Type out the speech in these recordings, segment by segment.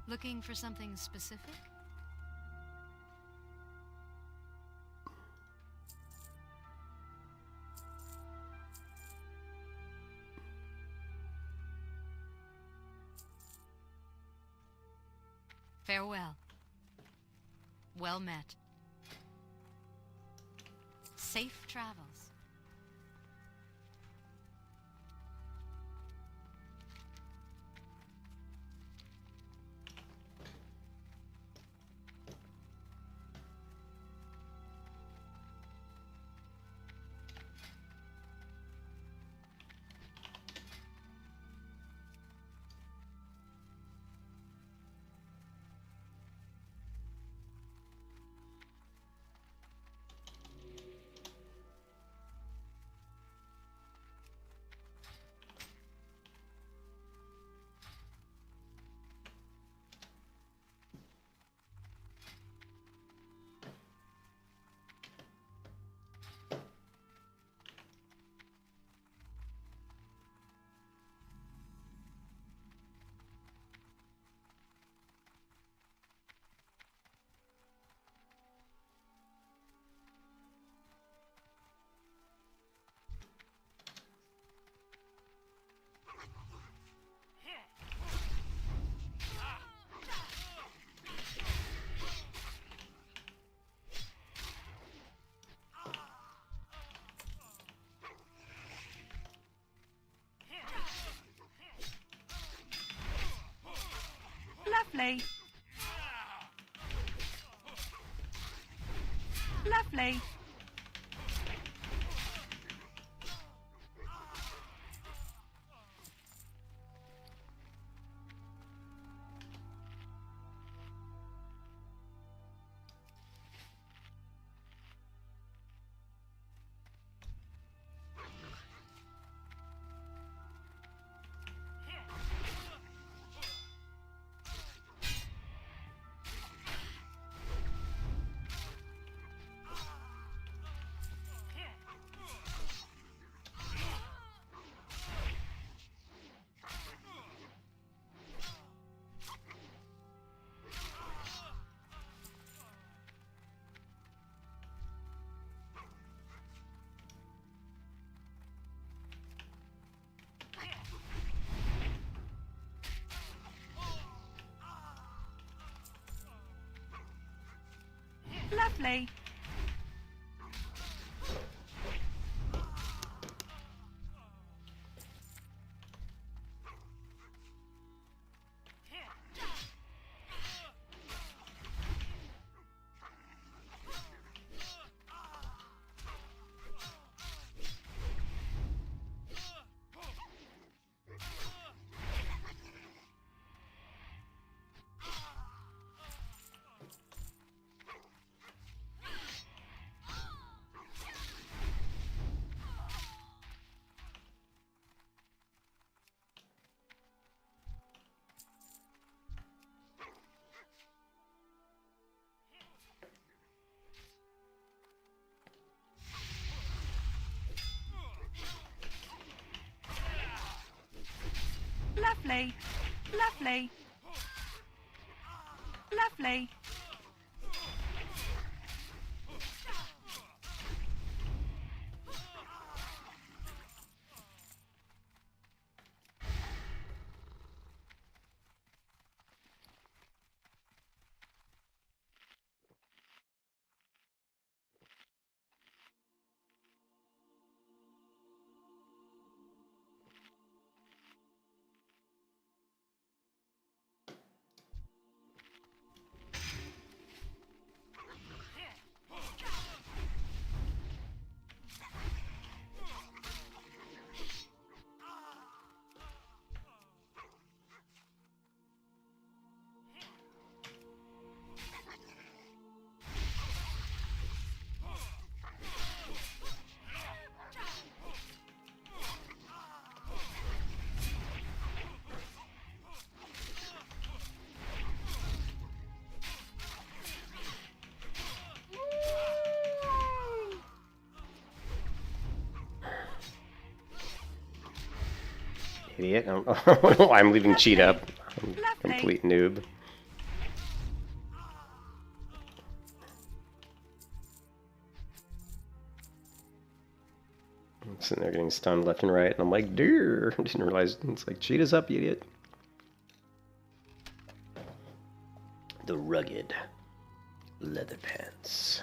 Looking for something specific? Farewell. Well met. Safe travels. Lovely. Lovely. Lovely. Lovely. Lovely. Lovely. Idiot. I don't know why I'm leaving cheat up. I'm a complete noob. Sitting there getting stunned left and right, and I'm like, dear. I didn't realize it's like, cheat us up, you idiot. The rugged leather pants.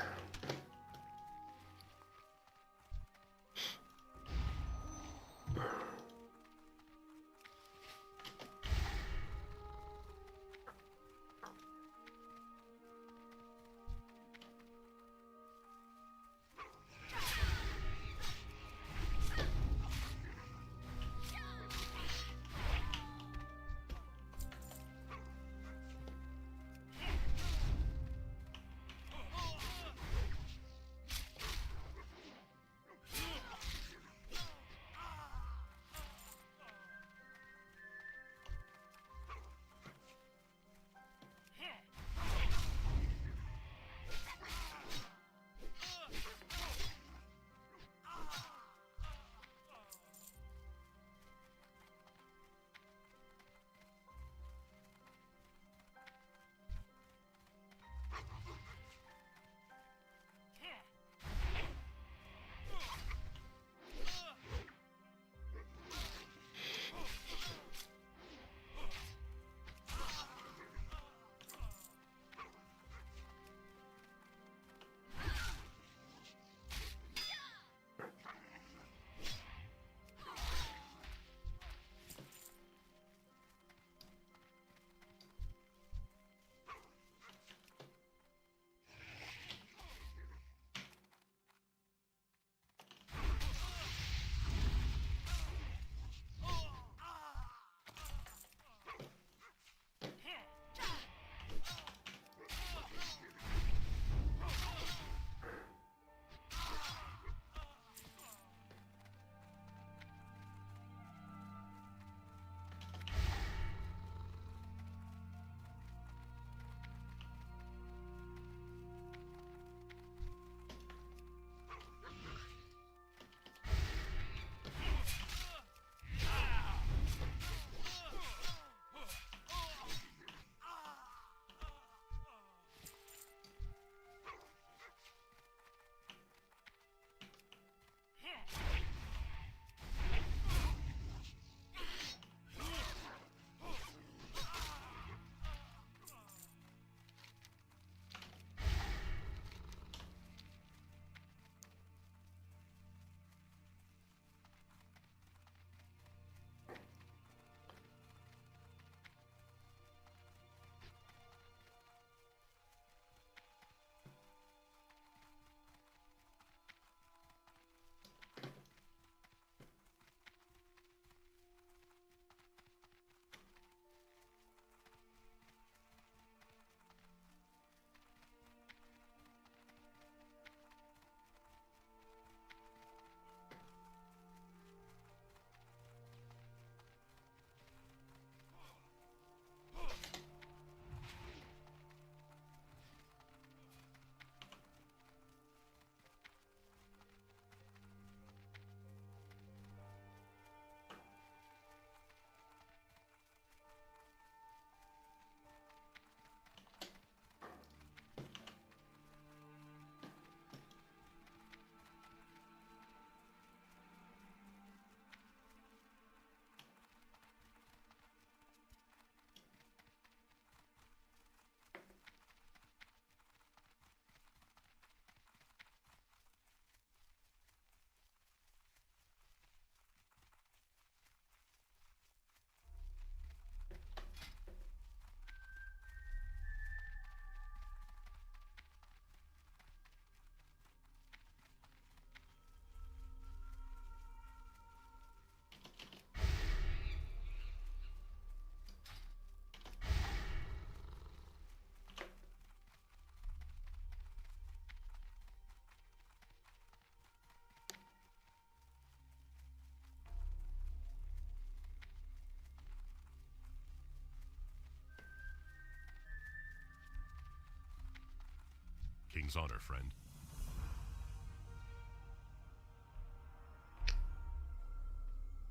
King's honor, friend.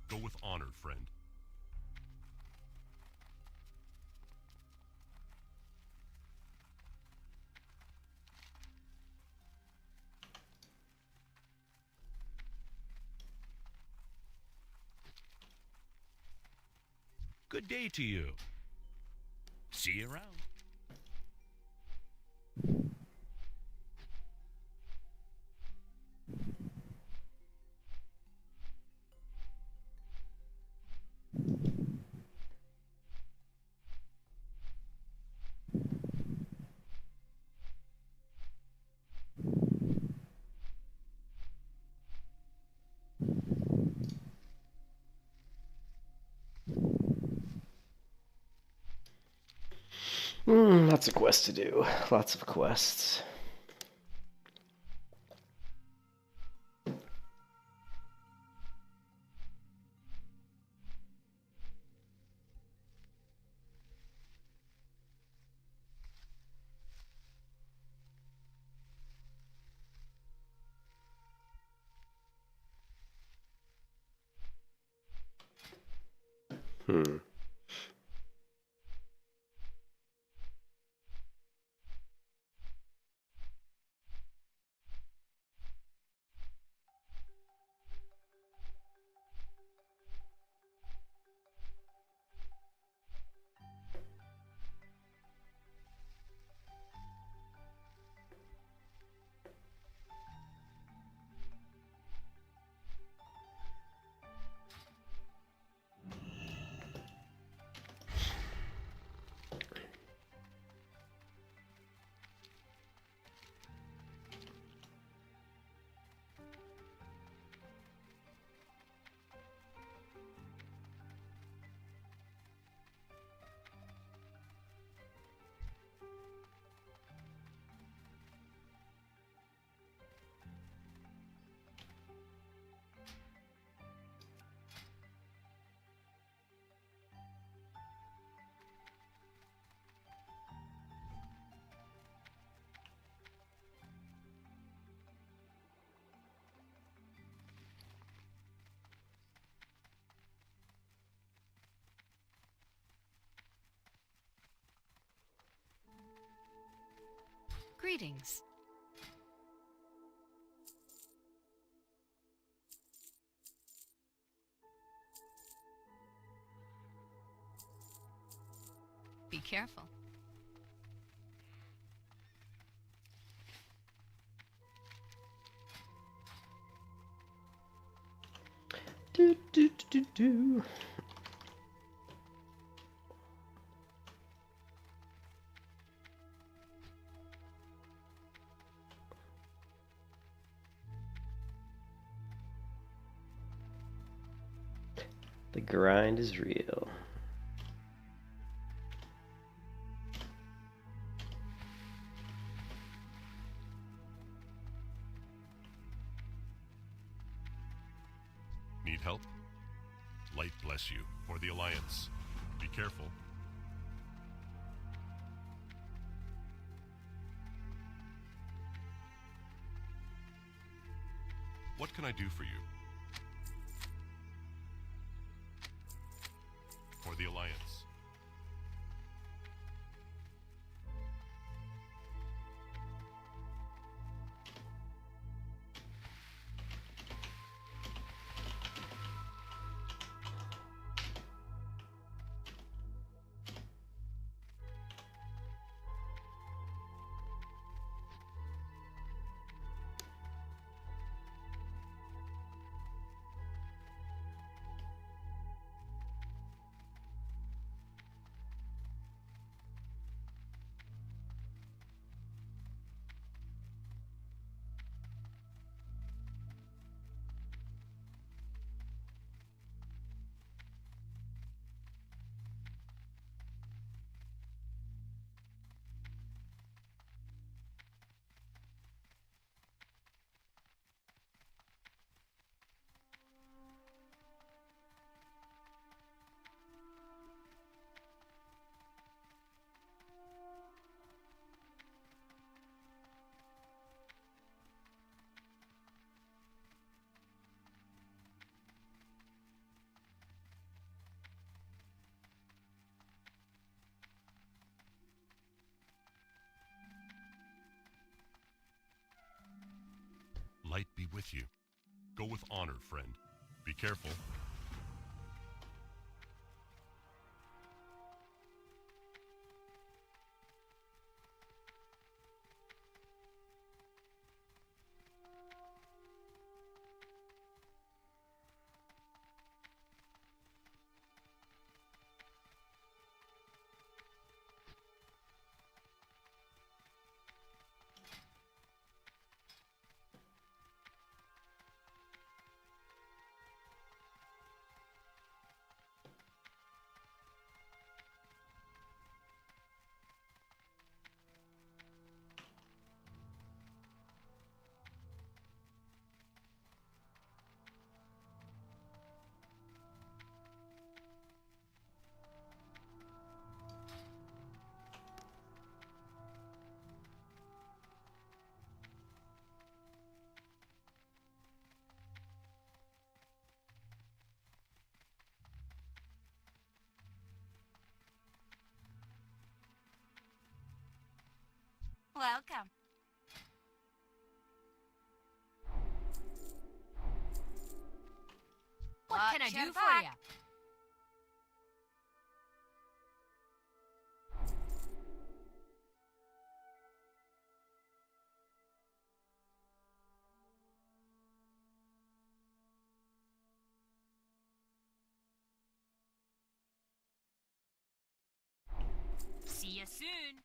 Go with honor, friend. Good day to you. See you around. Lots of quests to do. Lots of quests. Hmm. Greetings. Be careful. Do, do, do, do, do. The grind is real. Need help? Light bless you. For the Alliance. Be careful. What can I do for you? For the Alliance. Light be with you. Go with honor, friend. Be careful. Welcome. What Watch can I do your for back. you? See you soon.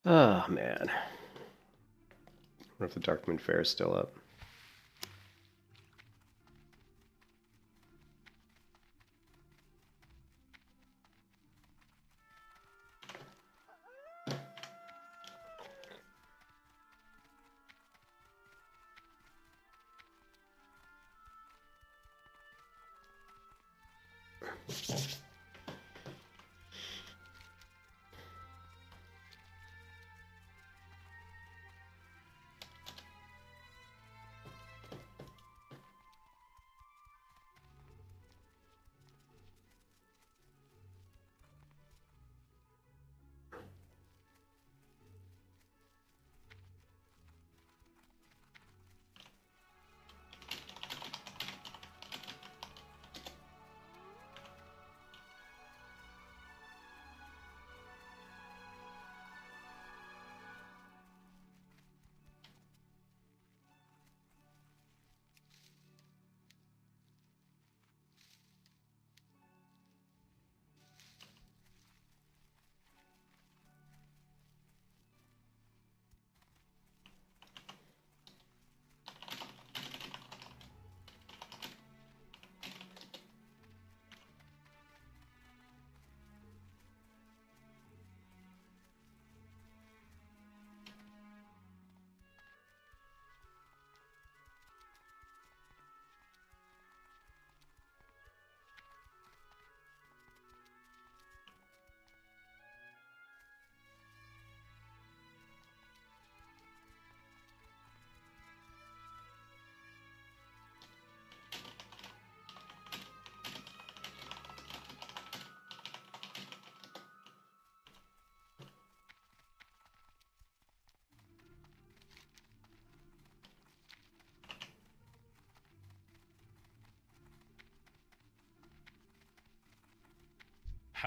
Oh, man. I wonder if the Darkmoon Fair is still up.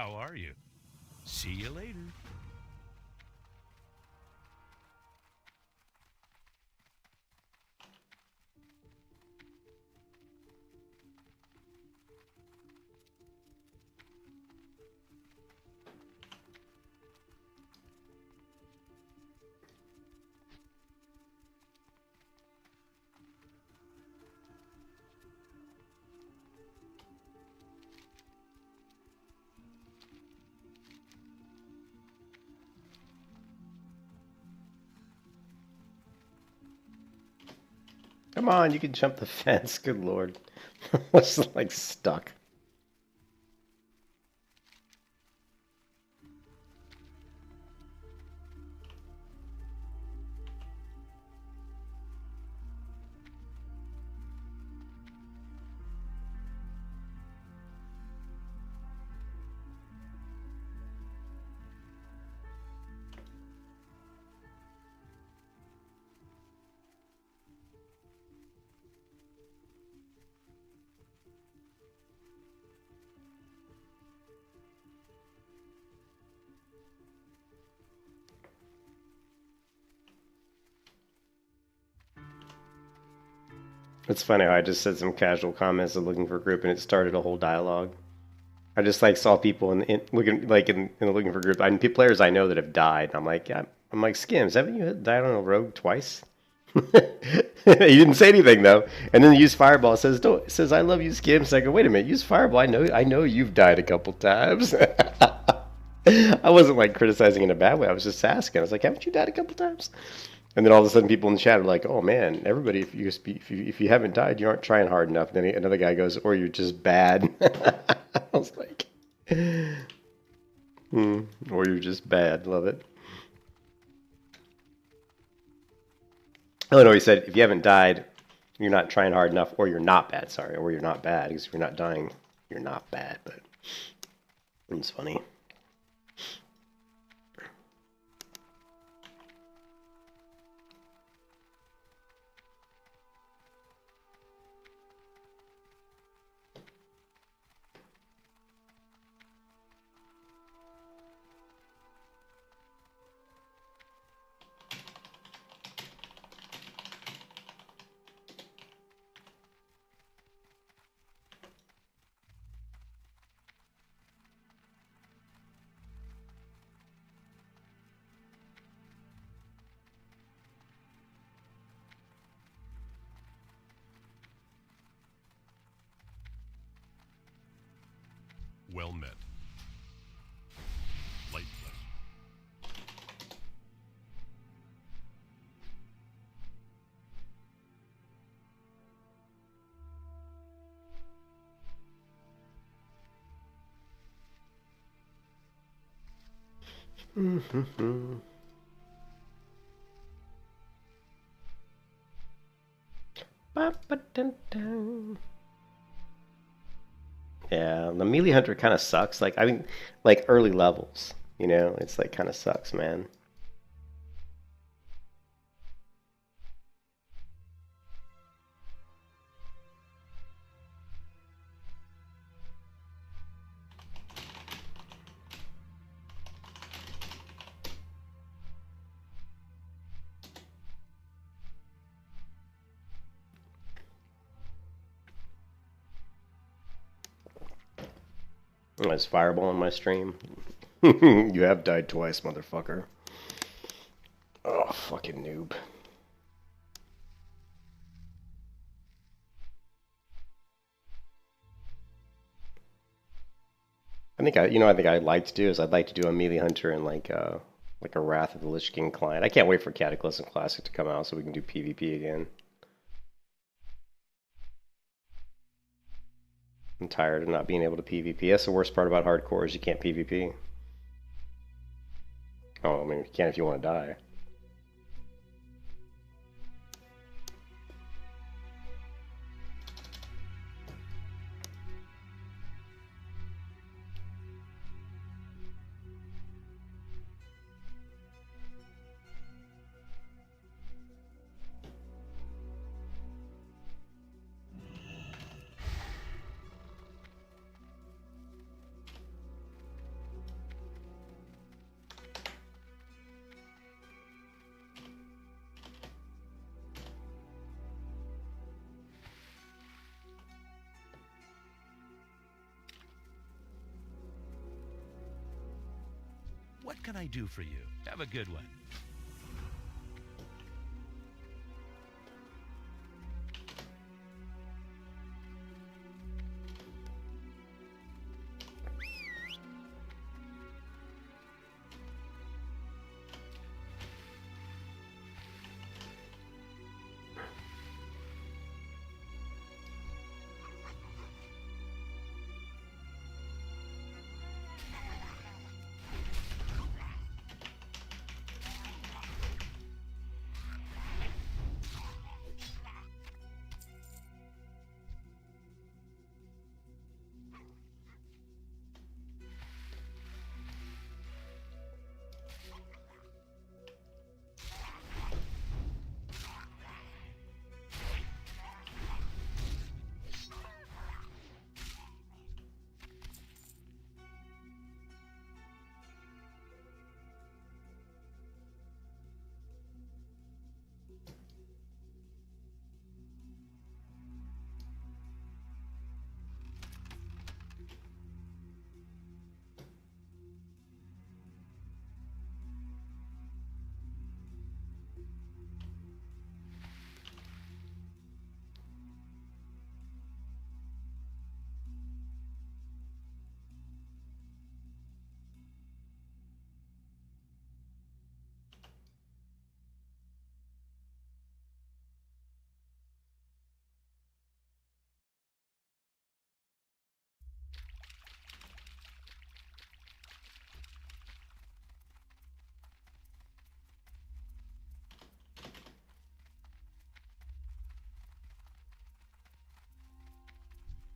How are you? See you later. Come on, you can jump the fence. Good lord. I was like stuck. It's funny how I just said some casual comments of looking for a group and it started a whole dialogue. I just like saw people in looking like in the looking for group. I mean, players I know that have died. And I'm like, yeah. I'm like, Skims, haven't you died on a rogue twice? He didn't say anything though. And then use Fireball. Says, don't. Says, I love you, Skims. I go, wait a minute. Use Fireball. I know you've died a couple times. I wasn't like criticizing in a bad way. I was just asking. I was like, haven't you died a couple times? And then all of a sudden, people in the chat are like, "Oh man, everybody, if you haven't died, you aren't trying hard enough." And then another guy goes, "Or you're just bad." I was like, "Or you're just bad." Love it. Oh no, he said, "If you haven't died, you're not trying hard enough, or you're not bad." Sorry, or you're not bad because if you're not dying, you're not bad. But it's funny. Well met. Light bless. Yeah, the melee hunter kind of sucks. Like I mean, like early levels, you know, it's like kind of sucks, man. There's Fireball in my stream. You have died twice, motherfucker. Oh, fucking noob. I think I'd like to do is I'd like to do a melee hunter and like a Wrath of the Lich King client. I can't wait for Cataclysm Classic to come out so we can do PvP again. I'm tired of not being able to PvP. That's the worst part about hardcore is you can't PvP. Oh, I mean, you can if you want to die. What can I do for you? Have a good one.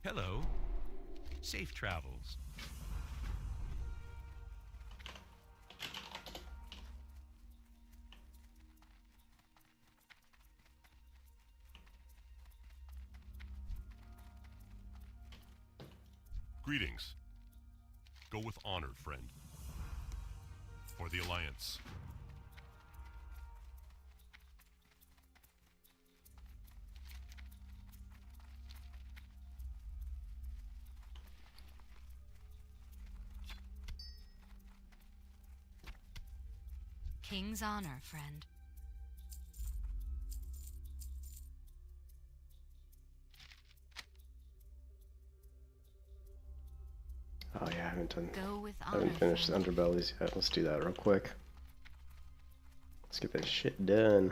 Hello. Safe travels. Greetings. Go with honor, friend. For the Alliance. King's honor, friend. Oh yeah, I haven't done. Go with I honor, haven't finished the friend. underbellies yet. Let's do that real quick. Let's get that shit done.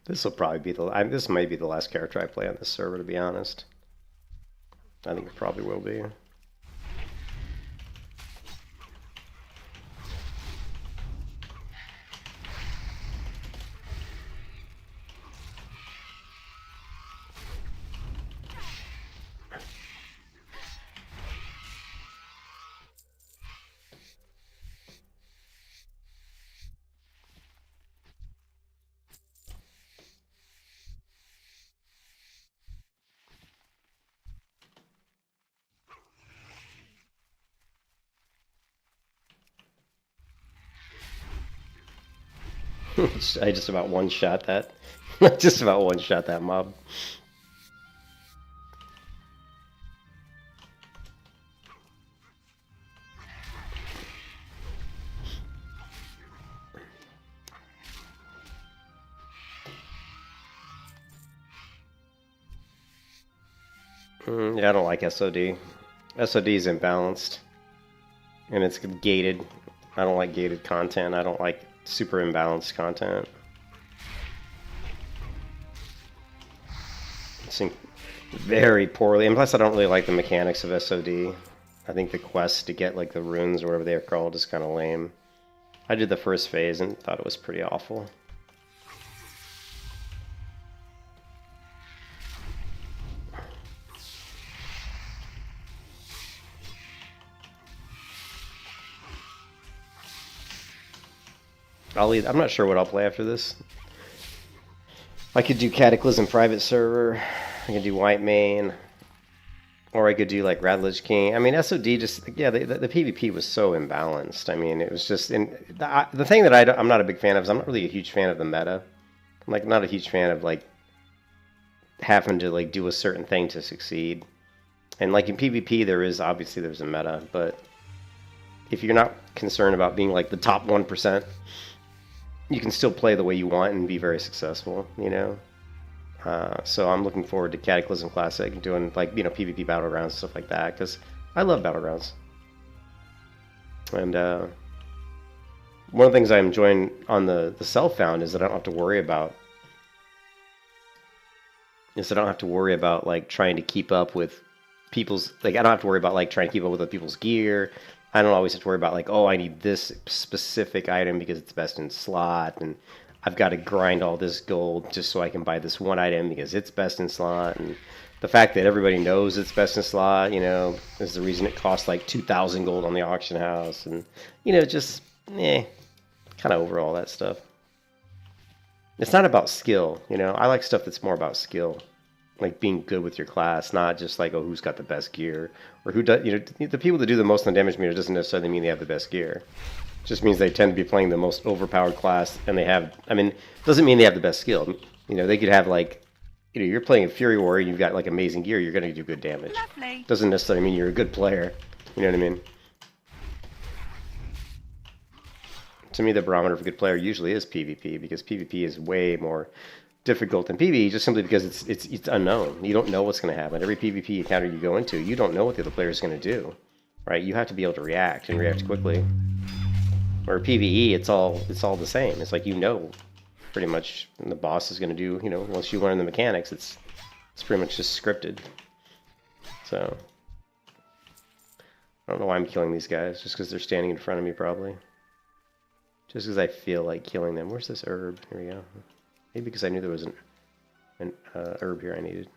This will probably be this might be the last character I play on this server, to be honest. I think it probably will be. I just about one-shot that. Just about one-shot that mob. Yeah, I don't like SOD. SOD is imbalanced. And it's gated. I don't like gated content. I don't like super imbalanced content. It's very poorly. And plus, I don't really like the mechanics of SOD. I think the quest to get like the runes or whatever they're called is kind of lame. I did the first phase and thought it was pretty awful. I'm not sure what I'll play after this. I could do Cataclysm private server. I could do White Mane. Or I could do like Radlich King. I mean, SOD just, yeah, the PvP was so imbalanced. I mean, it was just, the thing that I'm not a big fan of is I'm not really a huge fan of the meta. I'm like not a huge fan of like having to like do a certain thing to succeed. And like in PvP, there's a meta, but if you're not concerned about being like the top 1%, you can still play the way you want and be very successful, you know? So I'm looking forward to Cataclysm Classic and doing like, you know, PvP battlegrounds and stuff like that, because I love battlegrounds. And one of the things I'm enjoying on the self-found is that I don't have to worry about like trying to keep up with people's, like I don't have to worry about like trying to keep up with other people's gear. I don't always have to worry about like, oh, I need this specific item because it's best in slot, and I've got to grind all this gold just so I can buy this one item because it's best in slot. And the fact that everybody knows it's best in slot, you know, is the reason it costs like 2,000 gold on the auction house. And, you know, just, kind of over all that stuff. It's not about skill, you know. I like stuff that's more about skill. Like being good with your class, not just like, oh, who's got the best gear, or who does, you know, the people that do the most on damage meter doesn't necessarily mean they have the best gear. It just means they tend to be playing the most overpowered class, and they have, I mean, doesn't mean they have the best skill. You know, they could have like, you know, you're playing a Fury Warrior and you've got like amazing gear, you're going to do good damage. Lovely. Doesn't necessarily mean you're a good player. You know what I mean? To me, the barometer of a good player usually is PvP, because PvP is way more difficult than PvE, just simply because it's unknown. You don't know what's going to happen. Every PvP encounter you go into, you don't know what the other player is going to do. right? You have to be able to react and react quickly. Or PvE, it's all the same. It's like, you know, pretty much the boss is going to do, you know, once you learn the mechanics, it's pretty much just scripted. So I don't know why I'm killing these guys, just because they're standing in front of me, probably. Just because I feel like killing them. Where's this herb? Here we go. Maybe because I knew there was an herb here I needed.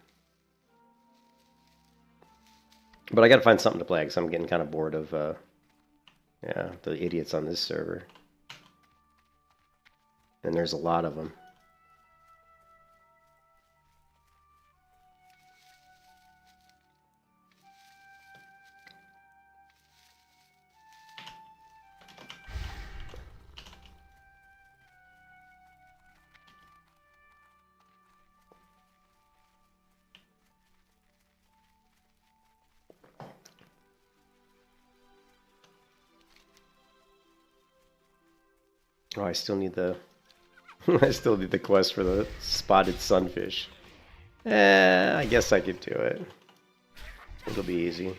But I gotta find something to play, because I'm getting kind of bored of, yeah, the idiots on this server. And there's a lot of them. Oh, I still need the I still need the quest for the spotted sunfish. I guess I could do it. It'll be easy.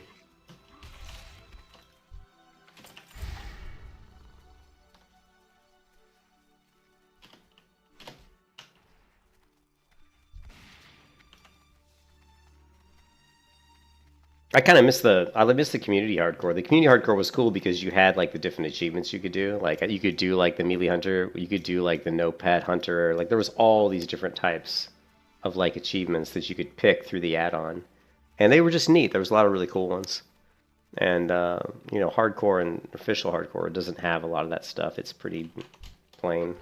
I kind of miss the community hardcore. The community hardcore was cool because you had like the different achievements you could do. Like you could do like the melee hunter, you could do like the no pet hunter. Like there was all these different types of like achievements that you could pick through the add-on, and they were just neat. There was a lot of really cool ones. And you know, hardcore and official hardcore doesn't have a lot of that stuff. It's pretty plain.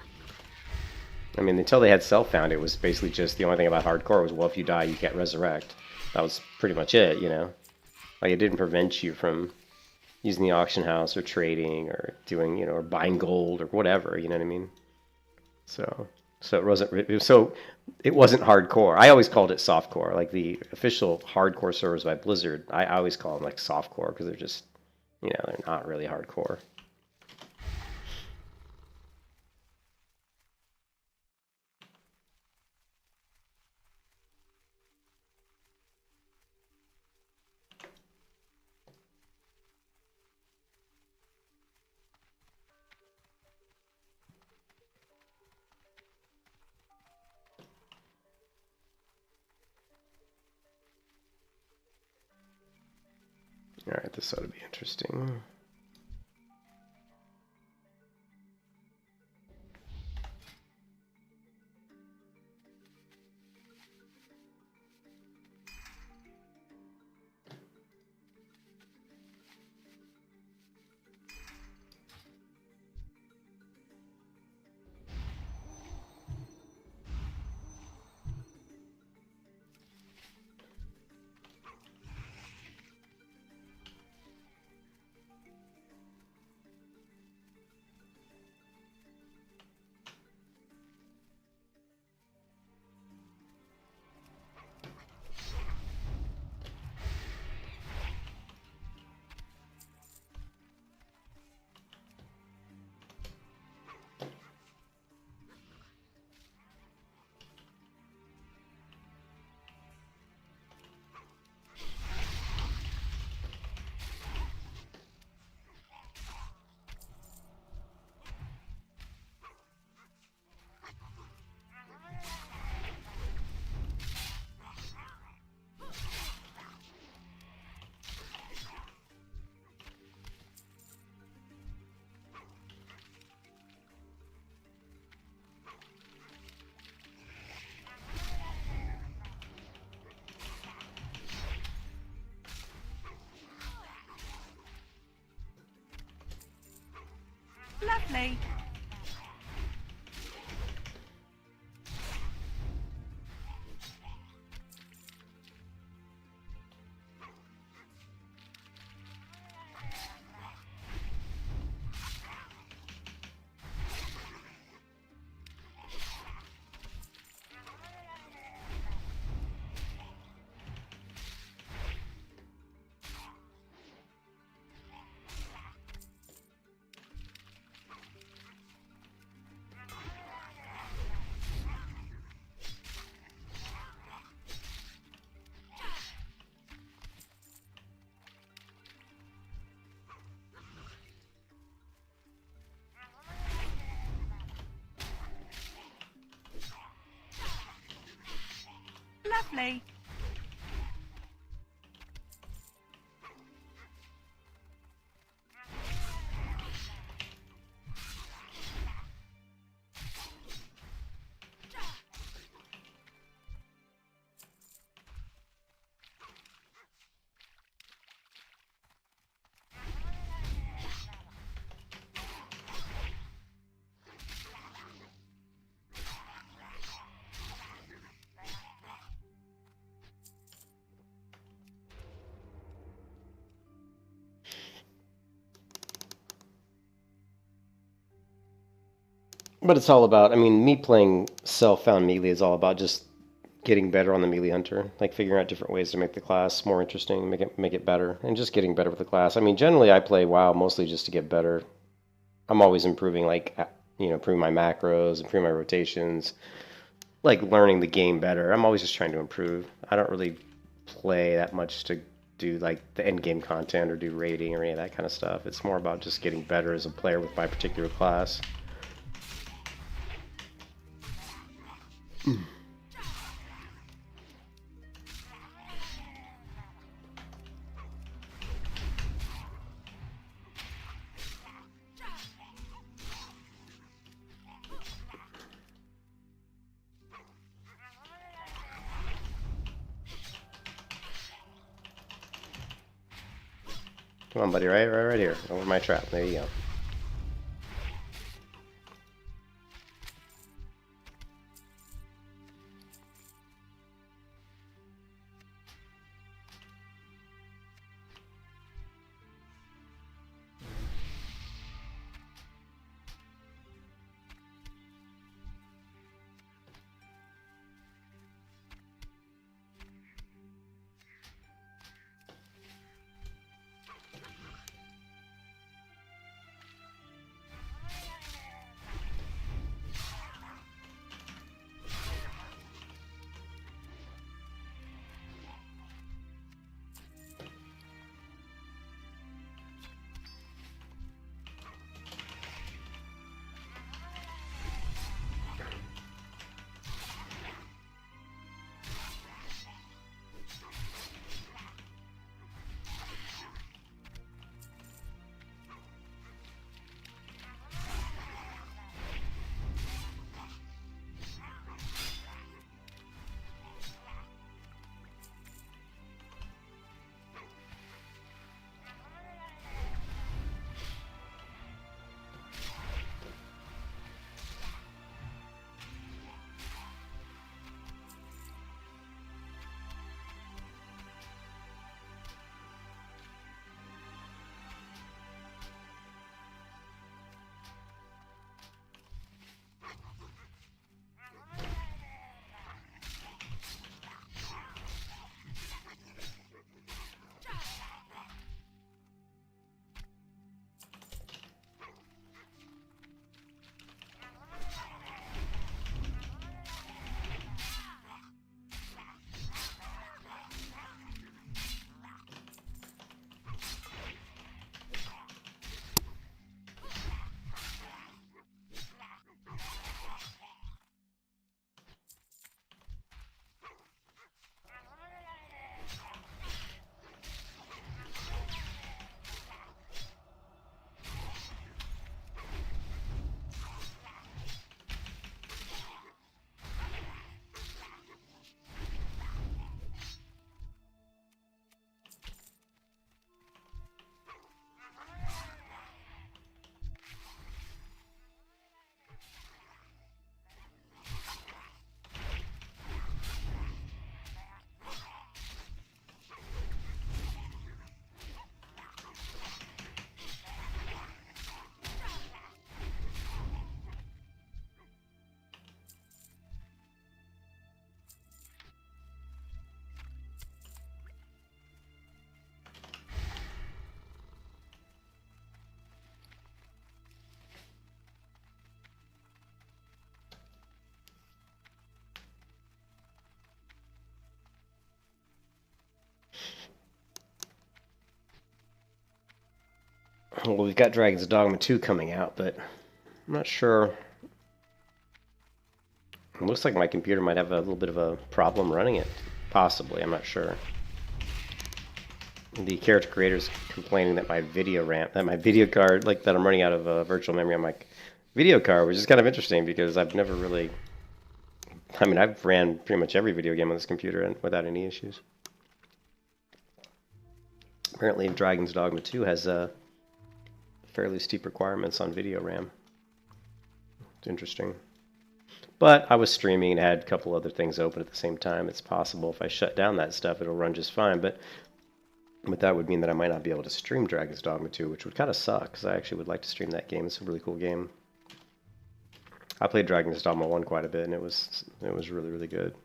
I mean, until they had self-found, it was basically just the only thing about hardcore was, well, if you die, you can't resurrect. That was pretty much it, you know. Like, it didn't prevent you from using the auction house or trading or doing, you know, or buying gold or whatever, you know what I mean? So it wasn't hardcore. I always called it softcore. Like the official hardcore servers by Blizzard, I always call them like softcore because they're just, you know, they're not really hardcore. Alright, this ought to be interesting. Lovely. Lovely. But it's all about, I mean, me playing self-found melee is all about just getting better on the melee hunter, like figuring out different ways to make the class more interesting, make it better, and just getting better with the class. I mean, generally I play WoW mostly just to get better. I'm always improving, like, you know, improving my macros, improving my rotations, like learning the game better. I'm always just trying to improve. I don't really play that much to do like the end game content or do raiding or any of that kind of stuff. It's more about just getting better as a player with my particular class. Come on, buddy, right here. Over my trap. There you go. Well, we've got Dragon's Dogma 2 coming out, but I'm not sure. It looks like my computer might have a little bit of a problem running it. Possibly, I'm not sure. The character creator's complaining that my video card, like that I'm running out of virtual memory on my video card, which is kind of interesting because I've never really, I mean, I've ran pretty much every video game on this computer and without any issues. Apparently, Dragon's Dogma 2 has fairly steep requirements on video RAM. It's interesting. But I was streaming and had a couple other things open at the same time. It's possible if I shut down that stuff, it'll run just fine. But that would mean that I might not be able to stream Dragon's Dogma 2, which would kind of suck, because I actually would like to stream that game. It's a really cool game. I played Dragon's Dogma 1 quite a bit, and it was really, really good.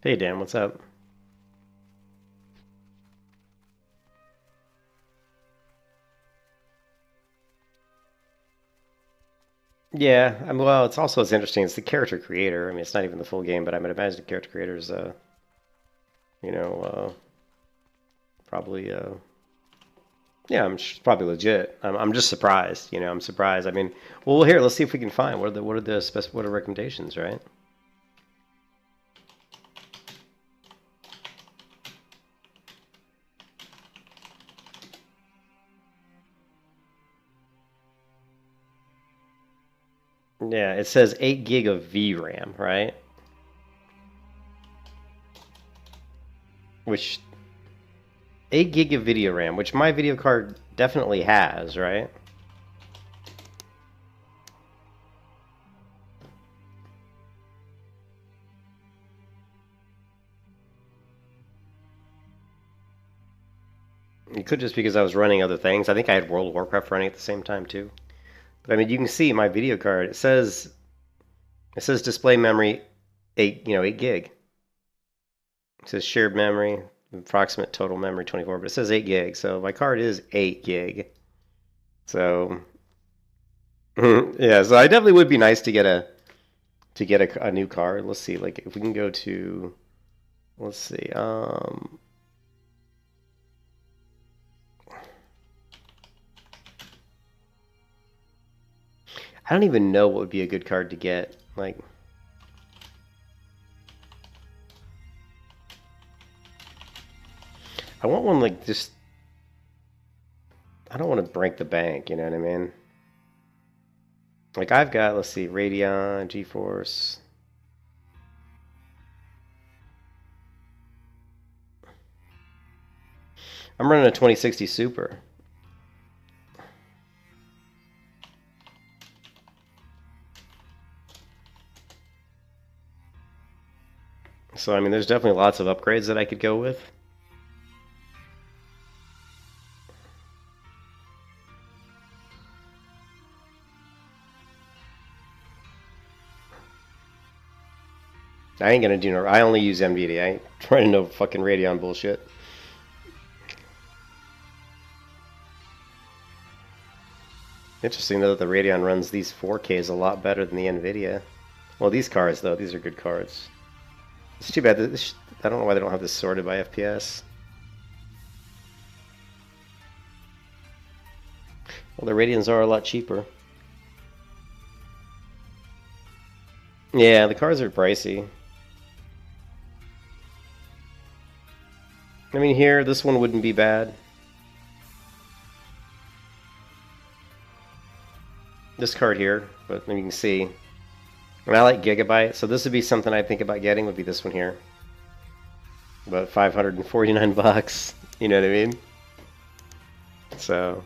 Hey Dan, what's up? Yeah, well, it's interesting. It's the character creator. I mean, it's not even the full game, but I would imagine the character creator is, you know, probably, yeah, probably legit. I'm just surprised. You know, I'm surprised. I mean, well, here, let's see if we can find what are recommendations, right? Yeah, it says 8 gig of VRAM, right? Which 8 gig of video RAM, which my video card definitely has, right? It could just because I was running other things. I think I had World of Warcraft running at the same time too. But I mean, you can see my video card. It says display memory 8 gig. It says shared memory, approximate total memory 24, but it says 8 gig. So my card is 8 gig. So yeah, so I definitely would be nice to get a new card. Let's see, like if we can go to, let's see, I don't even know what would be a good card to get. Like, I want one like just... I don't want to break the bank, you know what I mean? Like I've got, let's see, Radeon, GeForce. I'm running a 2060 Super. So, I mean, there's definitely lots of upgrades that I could go with. I ain't gonna do no... I only use embody. I ain't trying to no fucking Radeon bullshit. Interesting though that the Radeon runs these 4Ks a lot better than the NVIDIA. Well, these cards though, these are good cards. It's too bad that I don't know why they don't have this sorted by FPS. Well, the Radeons are a lot cheaper. Yeah, the cards are pricey. I mean, here, this one wouldn't be bad. This card here, but you can see. And I like Gigabyte, so this would be something I think about getting, would be this one here. About 549 bucks, you know what I mean? So,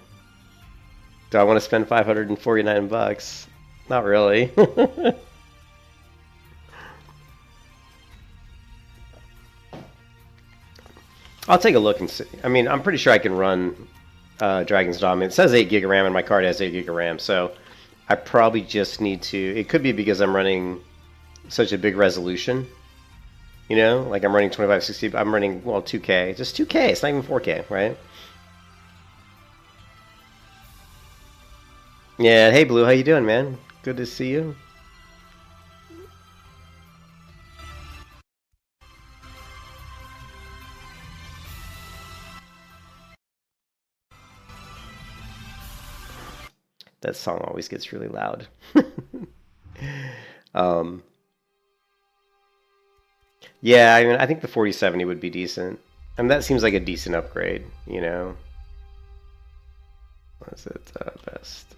do I want to spend 549 bucks? Not really. I'll take a look and see. I mean, I'm pretty sure I can run Dragon's Dominant. It says 8 gig of RAM and my card has 8 gig of RAM, so I probably just need to... It could be because I'm running such a big resolution. You know? Like I'm running 2560, I'm running, well, 2K. Just 2K, it's not even 4K, right? Yeah, hey Blue, how you doing, man? Good to see you. That song always gets really loud. Yeah, I mean, I think the 4070 would be decent. I mean, that seems like a decent upgrade, you know? What is it? Best.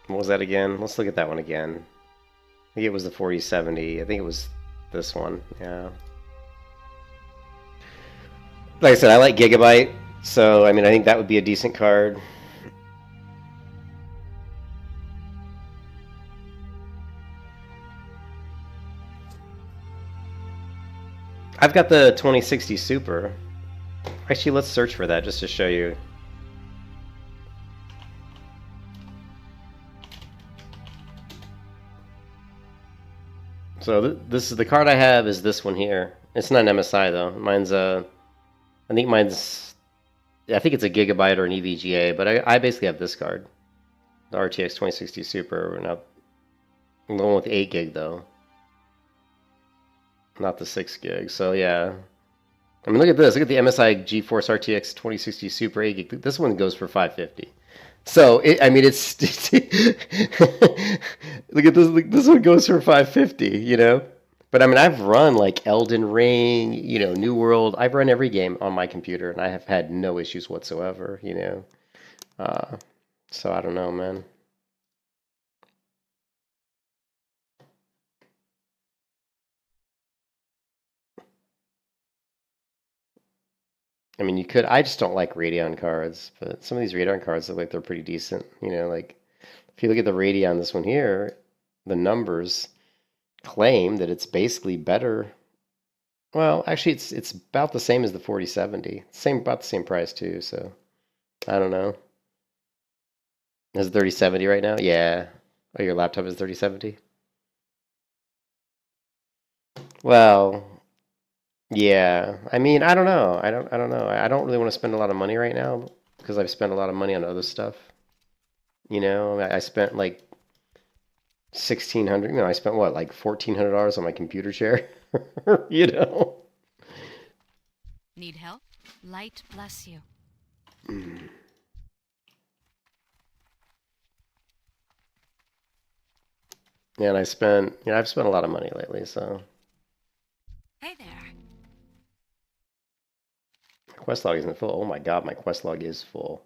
What was that again? Let's look at that one again. I think it was the 4070. I think it was this one, yeah. Like I said, I like Gigabyte, so I mean, I think that would be a decent card. I've got the 2060 Super. Actually, let's search for that just to show you. So this is the card I have is this one here. It's not an MSI though. Mine's I think mine's, I think it's a Gigabyte or an EVGA, but I basically have this card, the RTX 2060 Super. Now I'm going with 8 gig though, not the 6 gig. So yeah, I mean, look at this. Look at the MSI GeForce RTX 2060 Super 8 gig. This one goes for $550. So I mean, it's look at this. Look, this one goes for $550. You know, but I mean, I've run like Elden Ring, you know, New World. I've run every game on my computer, and I have had no issues whatsoever. You know, so I don't know, man. I mean, you could. I just don't like Radeon cards, but some of these Radeon cards look like they're pretty decent. You know, like if you look at the Radeon, this one here, the numbers claim that it's basically better. Well, actually, it's about the same as the 4070. About the same price too. So I don't know. Is it 3070 right now? Yeah. Oh, your laptop is 3070. Well. Yeah, I mean, I don't know. I don't know. I don't really want to spend a lot of money right now because I've spent a lot of money on other stuff. You know, I spent like 1,600. You know, I spent what, like $1,400 on my computer chair. You know. Need help? Light bless you. Yeah, and I've spent a lot of money lately, so Hey there. my quest log isn't full. Oh my god, my quest log is full.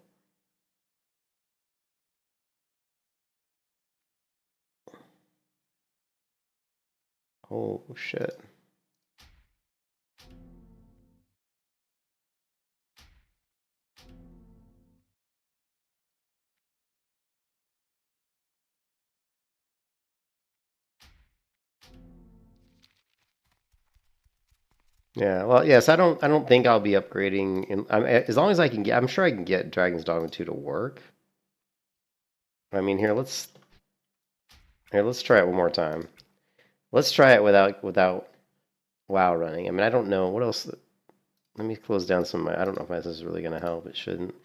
Oh shit. Yeah, well, yes, I don't think I'll be upgrading as long as I can get, I'm sure I can get Dragon's Dogma 2 to work. I mean, let's try it one more time. Let's try it without WoW running. I mean, I don't know what else. Let me close down some of my, I don't know if this is really going to help. It shouldn't.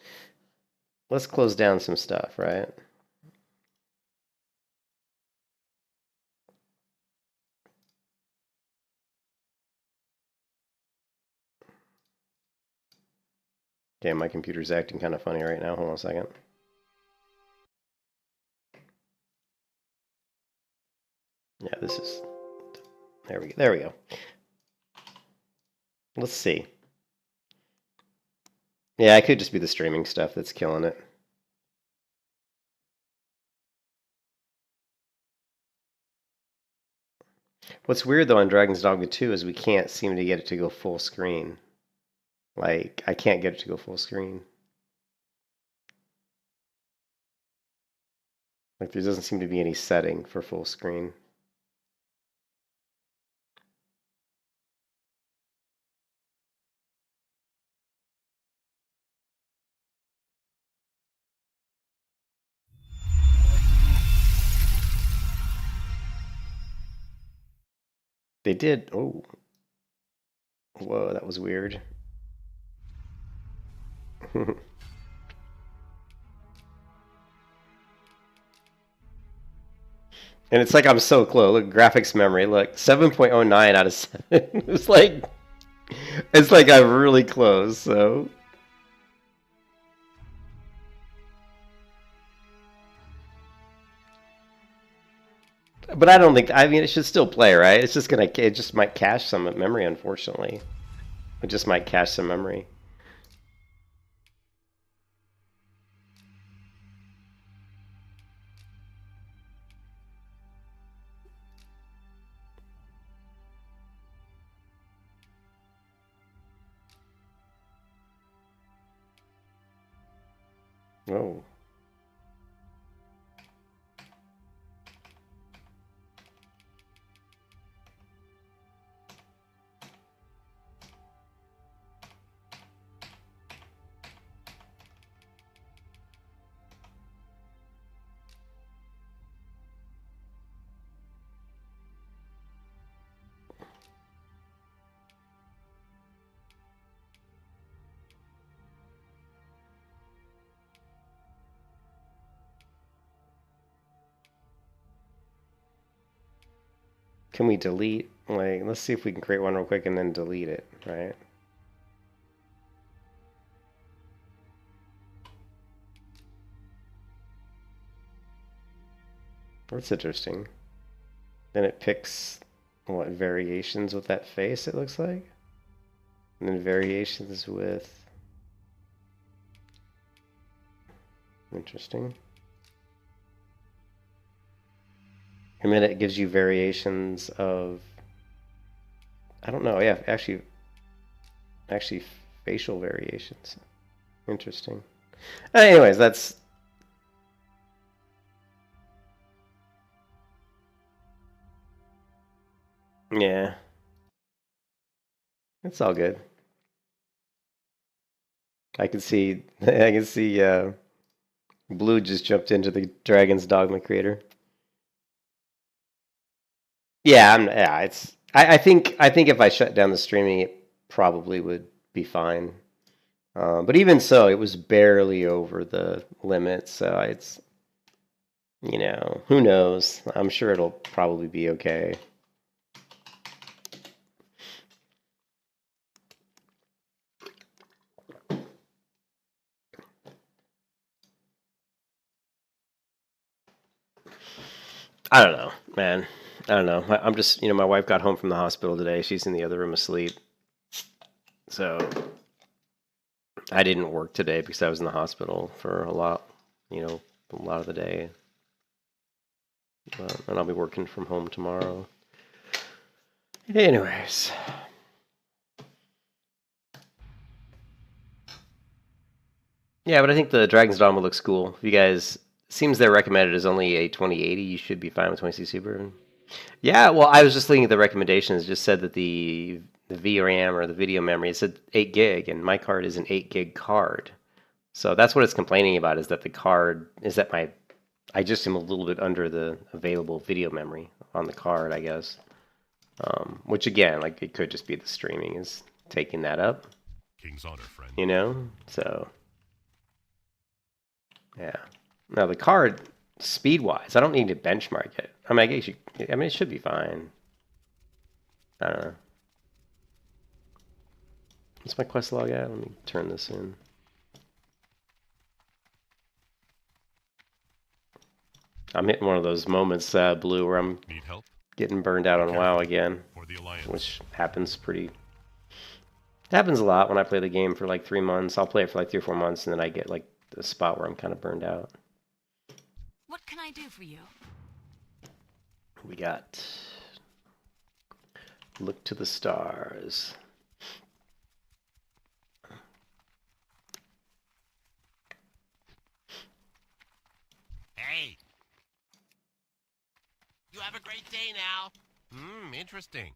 Let's close down some stuff, right? Damn, my computer's acting kind of funny right now. Hold on a second. Yeah, this is, there we go. Let's see. Yeah, it could just be the streaming stuff that's killing it. What's weird though on Dragon's Dogma 2 is we can't seem to get it to go full screen. Like, I can't get it to go full screen. Like, there doesn't seem to be any setting for full screen. They did. Oh. Whoa, that was weird. And it's like I'm so close. Look, graphics memory. Look, 7.09 out of 7. It's like I'm really close. So, but I don't think. I mean, it should still play, right? It's just gonna. It just might cache some memory. Unfortunately, it just might cache some memory. Oh. Can we delete? Like, let's see if we can create one real quick and then delete it, right? That's interesting. Then it picks what variations with that face it looks like. And then variations with... Interesting. And then it gives you variations of... I don't know, yeah, actually facial variations. Interesting. Anyways, that's... Yeah. It's all good. I can see Blue just jumped into the Dragon's Dogma creator. Yeah, I think if I shut down the streaming, it probably would be fine. But even so, it was barely over the limit, so it's, you know, who knows? I'm sure it'll probably be okay. I don't know. Man, I don't know. I'm just, my wife got home from the hospital today. She's in the other room asleep. So I didn't work today because I was in the hospital for a lot of the day. And I'll be working from home tomorrow. Anyways. Yeah, but I think the Dragon's Dogma looks cool. If you guys, seems they're recommended as only a 2080. You should be fine with 2060 Super. Yeah, well, I was just looking at the recommendations. It just said that the VRAM or the video memory, it said 8 gig, and my card is an 8 gig card. So that's what it's complaining about, is that the card, is that I just am a little bit under the available video memory on the card, I guess. Which again, like, it could just be the streaming is taking that up. King's honor, friend. So yeah. Now the card, speed-wise, I don't need to benchmark it. I mean, it should be fine. I don't know. What's my quest log at? Let me turn this in. I'm hitting one of those moments, Blue, where I'm Need help? getting burned out on WoW again, For the Alliance. which happens a lot when I play the game for like 3 months. I'll play it for like 3 or 4 months, and then I get like the spot where I'm kind of burned out. What can I do for you? We got Look to the Stars. Hey. You have a great day now. Interesting.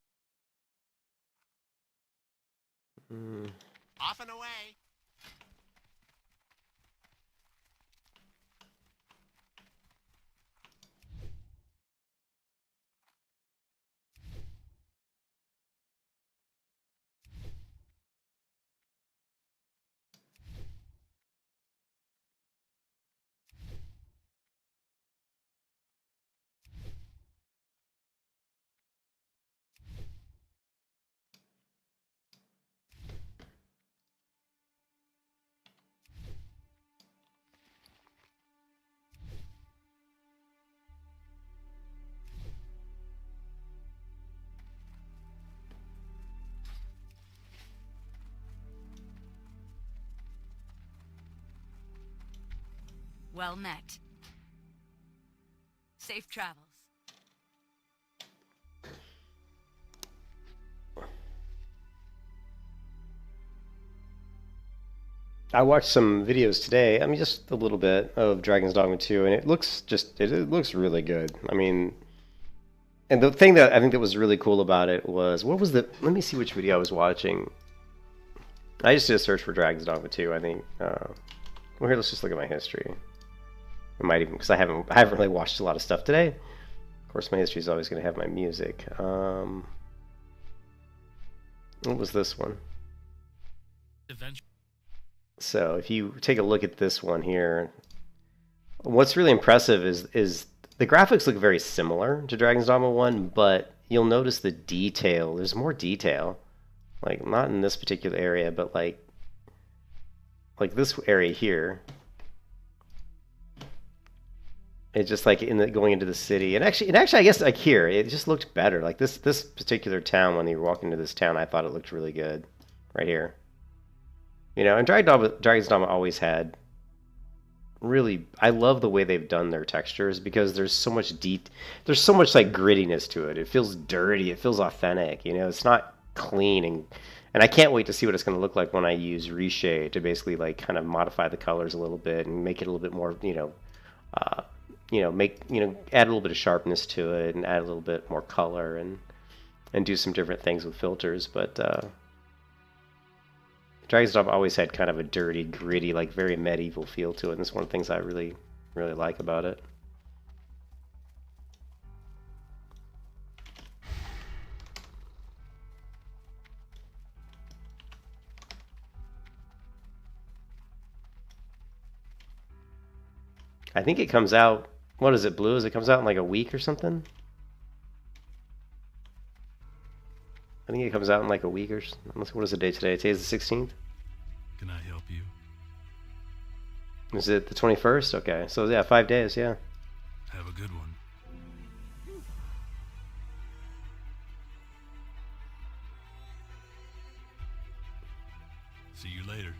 Off and away. Well met. Safe travels. I watched some videos today. I mean, just a little bit of Dragon's Dogma 2, and it looks really good. I mean, and the thing that I think that was really cool about it was, let me see which video I was watching. I just did a search for Dragon's Dogma 2, I think. Well, here, let's just look at my history. I might even, because I haven't really watched a lot of stuff today. Of course, my history is always going to have my music. What was this one? Adventure. So if you take a look at this one here, what's really impressive is the graphics look very similar to Dragon's Dogma 1, but you'll notice the detail. There's more detail. Like, not in this particular area, but like this area here. It's just like going into the city, and actually, I guess like here, it just looked better. Like this particular town, when you walk into this town, I thought it looked really good, right here. And Dragon's Dogma always had really. I love the way they've done their textures, because there's so much there's so much like grittiness to it. It feels dirty. It feels authentic. It's not clean, and I can't wait to see what it's going to look like when I use reshade to basically like kind of modify the colors a little bit and make it a little bit more, add a little bit of sharpness to it and add a little bit more color and do some different things with filters. But Dragon's Dogma always had kind of a dirty, gritty, like very medieval feel to it, and it's one of the things I really, really like about it. I think it comes out, what is it, Blue? It comes out in like a week or something? I think it comes out in like a week or something. What is the date today? Today is the 16th? Can I help you? Is it the 21st? Okay, so yeah, 5 days, yeah. Have a good one. See you later.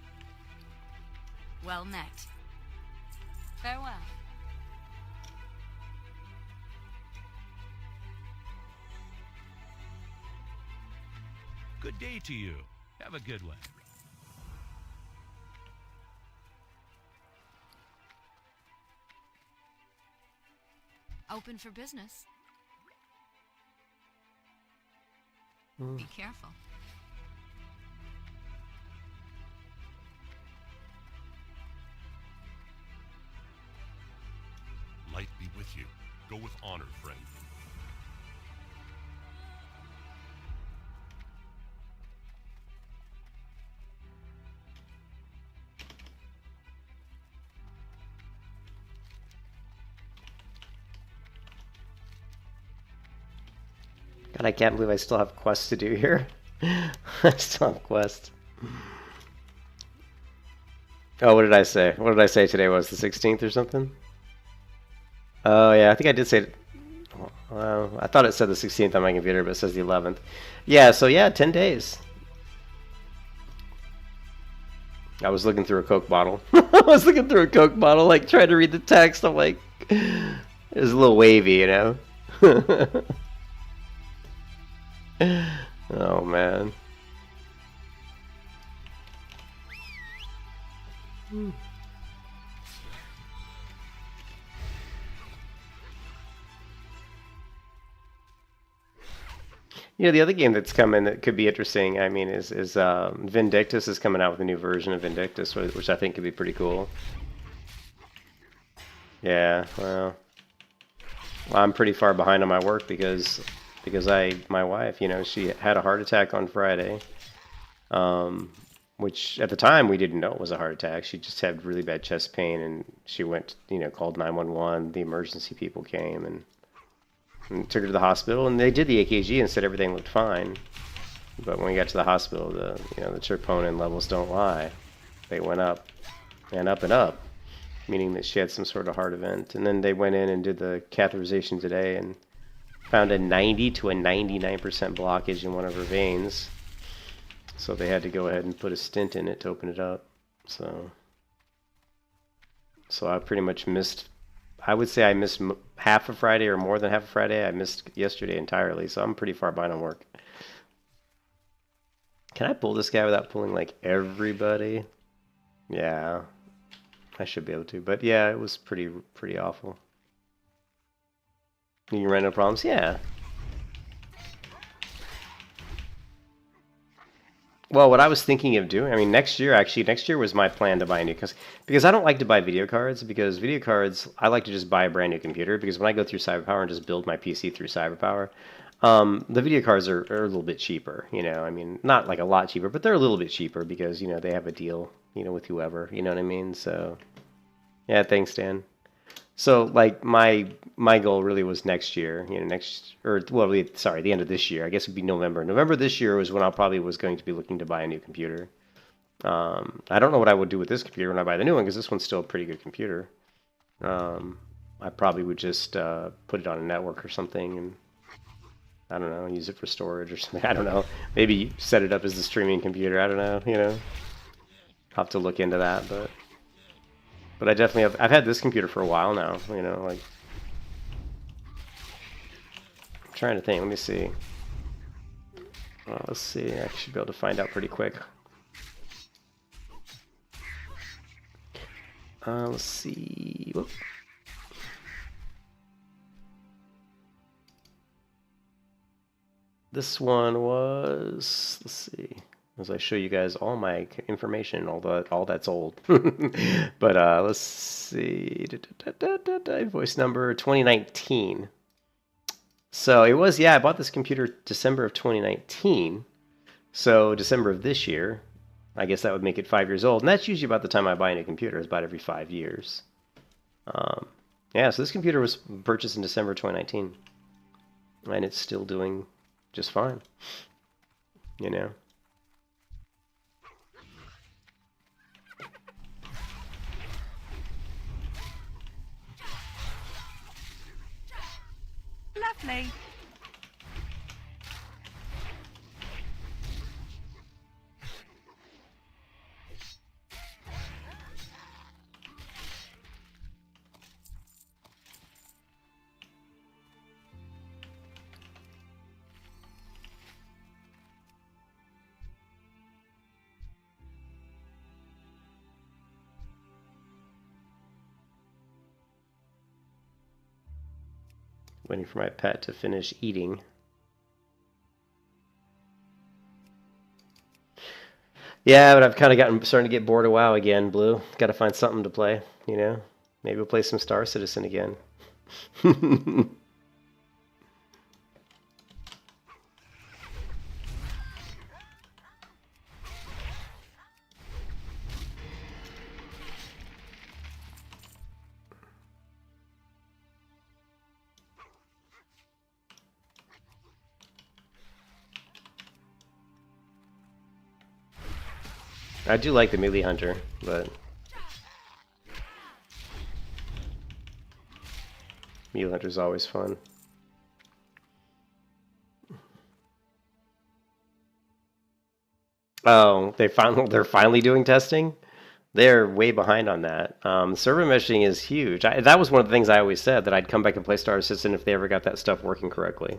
Well met. Farewell. Good day to you. Have a good one. Open for business. Be careful. Light be with you. Go with honor, friend. God, I can't believe I still have quests to do here. I still have quests. Oh, what did I say? What did I say today was the 16th or something? Oh, yeah, I think I did say... I thought it said the 16th on my computer, but it says the 11th. Yeah, so yeah, 10 days. I was looking through a Coke bottle. I was looking through a Coke bottle, like, trying to read the text. I'm like... It was a little wavy, you know? Oh, man. You know, the other game that's coming that could be interesting, I mean, is Vindictus is coming out with a new version of Vindictus, which I think could be pretty cool. Yeah, well, I'm pretty far behind on my work because my wife, you know, she had a heart attack on Friday, which at the time we didn't know it was a heart attack. She just had really bad chest pain, and she went, you know, called 911. The emergency people came and took her to the hospital, and they did the EKG and said everything looked fine. But when we got to the hospital, the troponin levels don't lie. They went up and up and up, meaning that she had some sort of heart event. And then they went in and did the catheterization today and found a 90 to a 99% blockage in one of her veins. So they had to go ahead and put a stent in it to open it up. So I pretty much missed, I would say I missed half of Friday or more than half of Friday. I missed yesterday entirely, so I'm pretty far behind on work. Can I pull this guy without pulling, like, everybody? Yeah, I should be able to. But yeah, it was pretty awful. You can run no problems? Yeah. Well, what I was thinking of doing, I mean, next year was my plan to buy a new, because I don't like to buy video cards, because video cards, I like to just buy a brand new computer, because when I go through CyberPower and just build my PC through CyberPower, the video cards are a little bit cheaper, you know, I mean, not like a lot cheaper, but they're a little bit cheaper because, you know, they have a deal, you know, with whoever, you know what I mean? So, yeah, thanks, Dan. So, like, my goal really was next year, you know, the end of this year. I guess it would be November. November this year was when I probably was going to be looking to buy a new computer. I don't know what I would do with this computer when I buy the new one, because this one's still a pretty good computer. I probably would just put it on a network or something, and I don't know, use it for storage or something. I don't know. Maybe set it up as a streaming computer. I don't know, you know. I'll have to look into that, But I definitely have, I've had this computer for a while now, you know, like, I'm trying to think, let me see. Well, let's see, I should be able to find out pretty quick. Let's see, whoop. This one was, let's see. As I show you guys all my information, all that's old. But let's see, invoice number 2019. So it was, yeah, I bought this computer December of 2019. So December of this year, I guess that would make it 5 years old. And that's usually about the time I buy a new computer. It's about every 5 years. Yeah, so this computer was purchased in December 2019. And it's still doing just fine, you know. Lovely. Waiting for my pet to finish eating. Yeah, but I've kind of starting to get bored of WoW again, Blue. Got to find something to play, you know? Maybe we'll play some Star Citizen again. I do like the melee hunter, but melee hunter's always fun. Oh, they're finally doing testing? They're way behind on that. Server meshing is huge. That was one of the things I always said, that I'd come back and play Star Citizen if they ever got that stuff working correctly.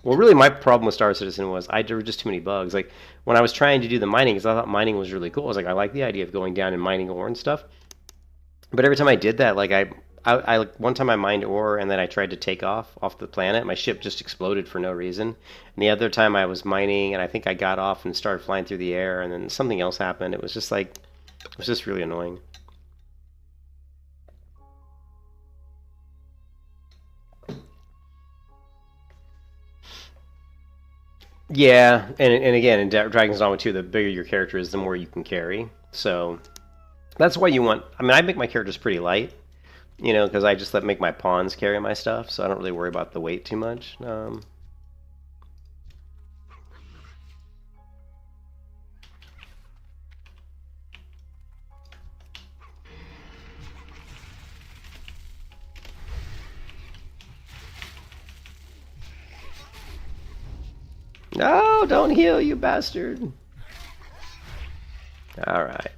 Well, really, my problem with Star Citizen was there were just too many bugs. Like, when I was trying to do the mining, because I thought mining was really cool, I was like, I like the idea of going down and mining ore and stuff. But every time I did that, like, one time I mined ore, and then I tried to take off the planet. My ship just exploded for no reason. And the other time I was mining, and I think I got off and started flying through the air, and then something else happened. It was just like, it was just really annoying. Yeah, and again, in Dragon's Dogma 2, the bigger your character is, the more you can carry. So that's why you want... I mean, I make my characters pretty light, you know, because I just make my pawns carry my stuff, so I don't really worry about the weight too much. No, don't heal, you bastard. Alright.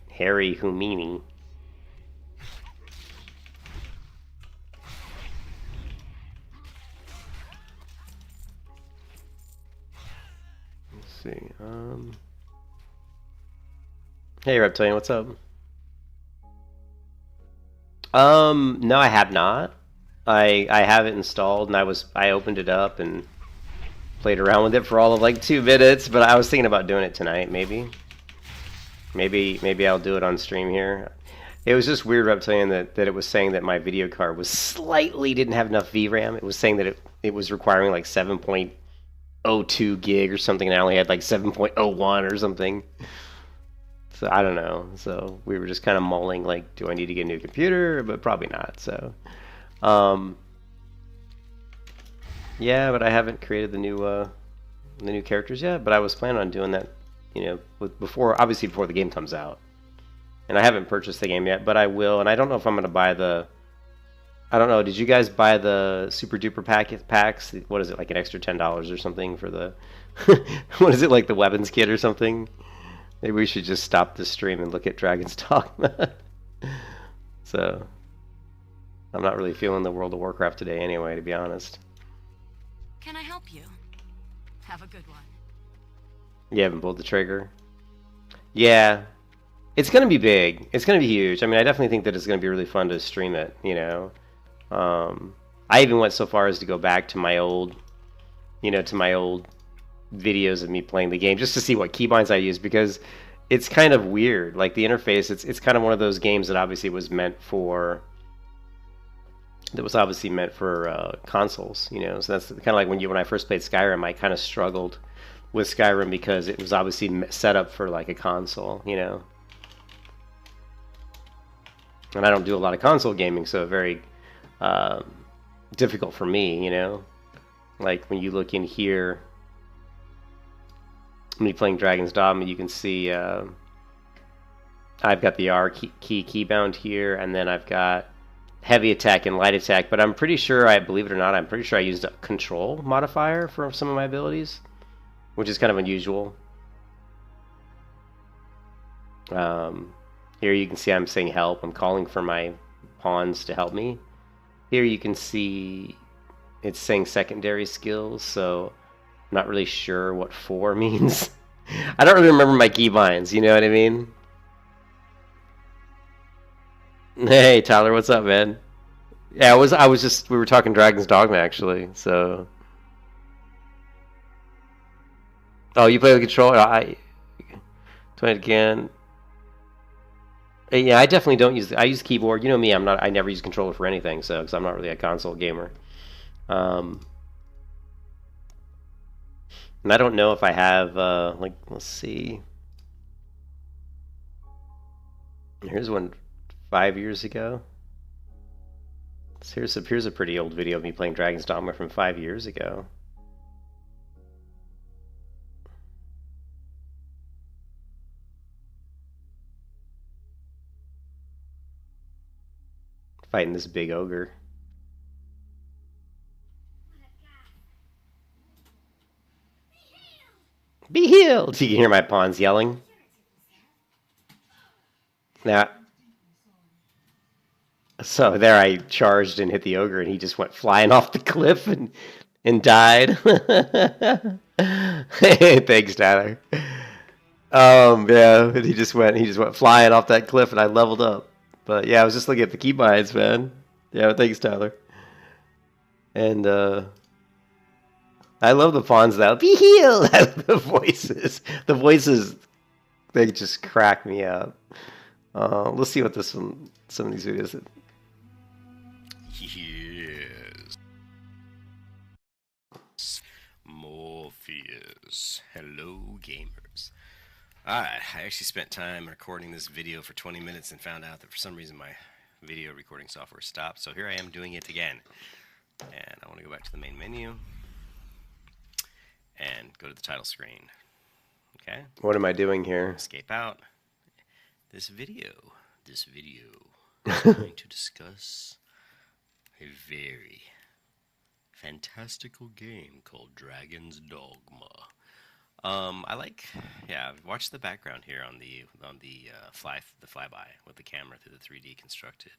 Harry Houdini. Let's see. Hey, Reptilian, what's up? No, I have not. I have it installed, and I opened it up and played around with it for all of like 2 minutes, but I was thinking about doing it tonight, maybe I'll do it on stream here. It was just weird, Reptilian, that it was saying that my video card was didn't have enough VRAM. It was saying that it was requiring like 7.02 gig or something, and I only had like 7.01 or something. So I don't know. So we were just kind of mulling, like, do I need to get a new computer? But probably not. So yeah, but I haven't created the new characters yet. But I was planning on doing that, you know, obviously before the game comes out. And I haven't purchased the game yet, but I will. And I don't know if I'm going to buy I don't know. Did you guys buy the super duper packs? What is it, like an extra $10 or something for the? What is it, like the weapons kit or something? Maybe we should just stop the stream and look at Dragon's Dogma. So, I'm not really feeling the World of Warcraft today anyway, to be honest. Can I help you? Have a good one. You haven't pulled the trigger? Yeah. It's going to be big. It's going to be huge. I mean, I definitely think that it's going to be really fun to stream it, you know. I even went so far as to go back to my old, videos of me playing the game just to see what keybinds I use, because it's kind of weird. Like the interface, it's kind of one of those games that obviously was meant for consoles, you know. So that's kind of like when I first played Skyrim, I kind of struggled with Skyrim because it was obviously set up for like a console, you know. And I don't do a lot of console gaming, so very difficult for me, you know. Like when you look in here, me playing Dragon's Dogma, you can see I've got the R key bound here, and then I've got heavy attack and light attack, but I'm pretty sure, believe it or not, I'm pretty sure I used a control modifier for some of my abilities, which is kind of unusual. Here you can see I'm saying help. I'm calling for my pawns to help me. Here you can see it's saying secondary skills, so I'm not really sure what 4 means. I don't really remember my keybinds, you know what I mean? Hey Tyler, what's up, man? Yeah, we were talking Dragon's Dogma actually. So, oh, you play with controller? I play it again. Yeah, I definitely don't use. I use keyboard. You know me, I never use controller for anything. So, because I'm not really a console gamer. And I don't know if I have like, let's see. Here's one 5 years ago. So here's a pretty old video of me playing Dragon's Dogma from 5 years ago. Fighting this big ogre. Be healed! You can hear my pawns yelling. Now, so there I charged and hit the ogre, and he just went flying off the cliff and died. Thanks, Tyler. Yeah, and he just went flying off that cliff, and I leveled up. But yeah, I was just looking at the keybinds, man. Yeah, thanks, Tyler. And I love the pawns though. Be healed. The voices, they just crack me up. Let's see what some of these videos. Yes. Morpheus. Hello, gamers. Alright, I actually spent time recording this video for 20 minutes and found out that for some reason my video recording software stopped. So here I am doing it again. And I want to go back to the main menu and go to the title screen. Okay? What am I doing here? Escape out. This video I'm going to discuss a very fantastical game called Dragon's Dogma. Watch the background here on the flyby with the camera through the 3D constructed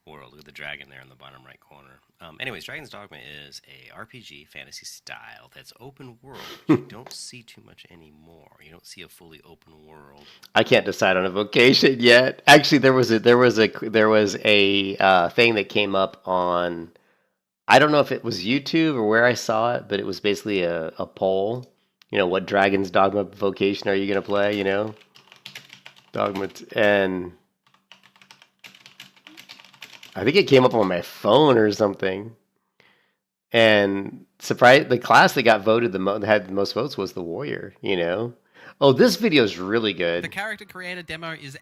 world. Look at the dragon there in the bottom right corner. Anyways, Dragon's Dogma is a RPG fantasy style that's open world. You don't see too much anymore. You don't see a fully open world. I can't decide on a vocation yet. Actually, there was a thing that came up on. I don't know if it was YouTube or where I saw it, but it was basically a poll. You know, what Dragon's Dogma vocation are you gonna play? You know, Dogma and. I think it came up on my phone or something. And the class that got voted had the most votes was the warrior, you know? Oh, this video is really good. The character creator demo is...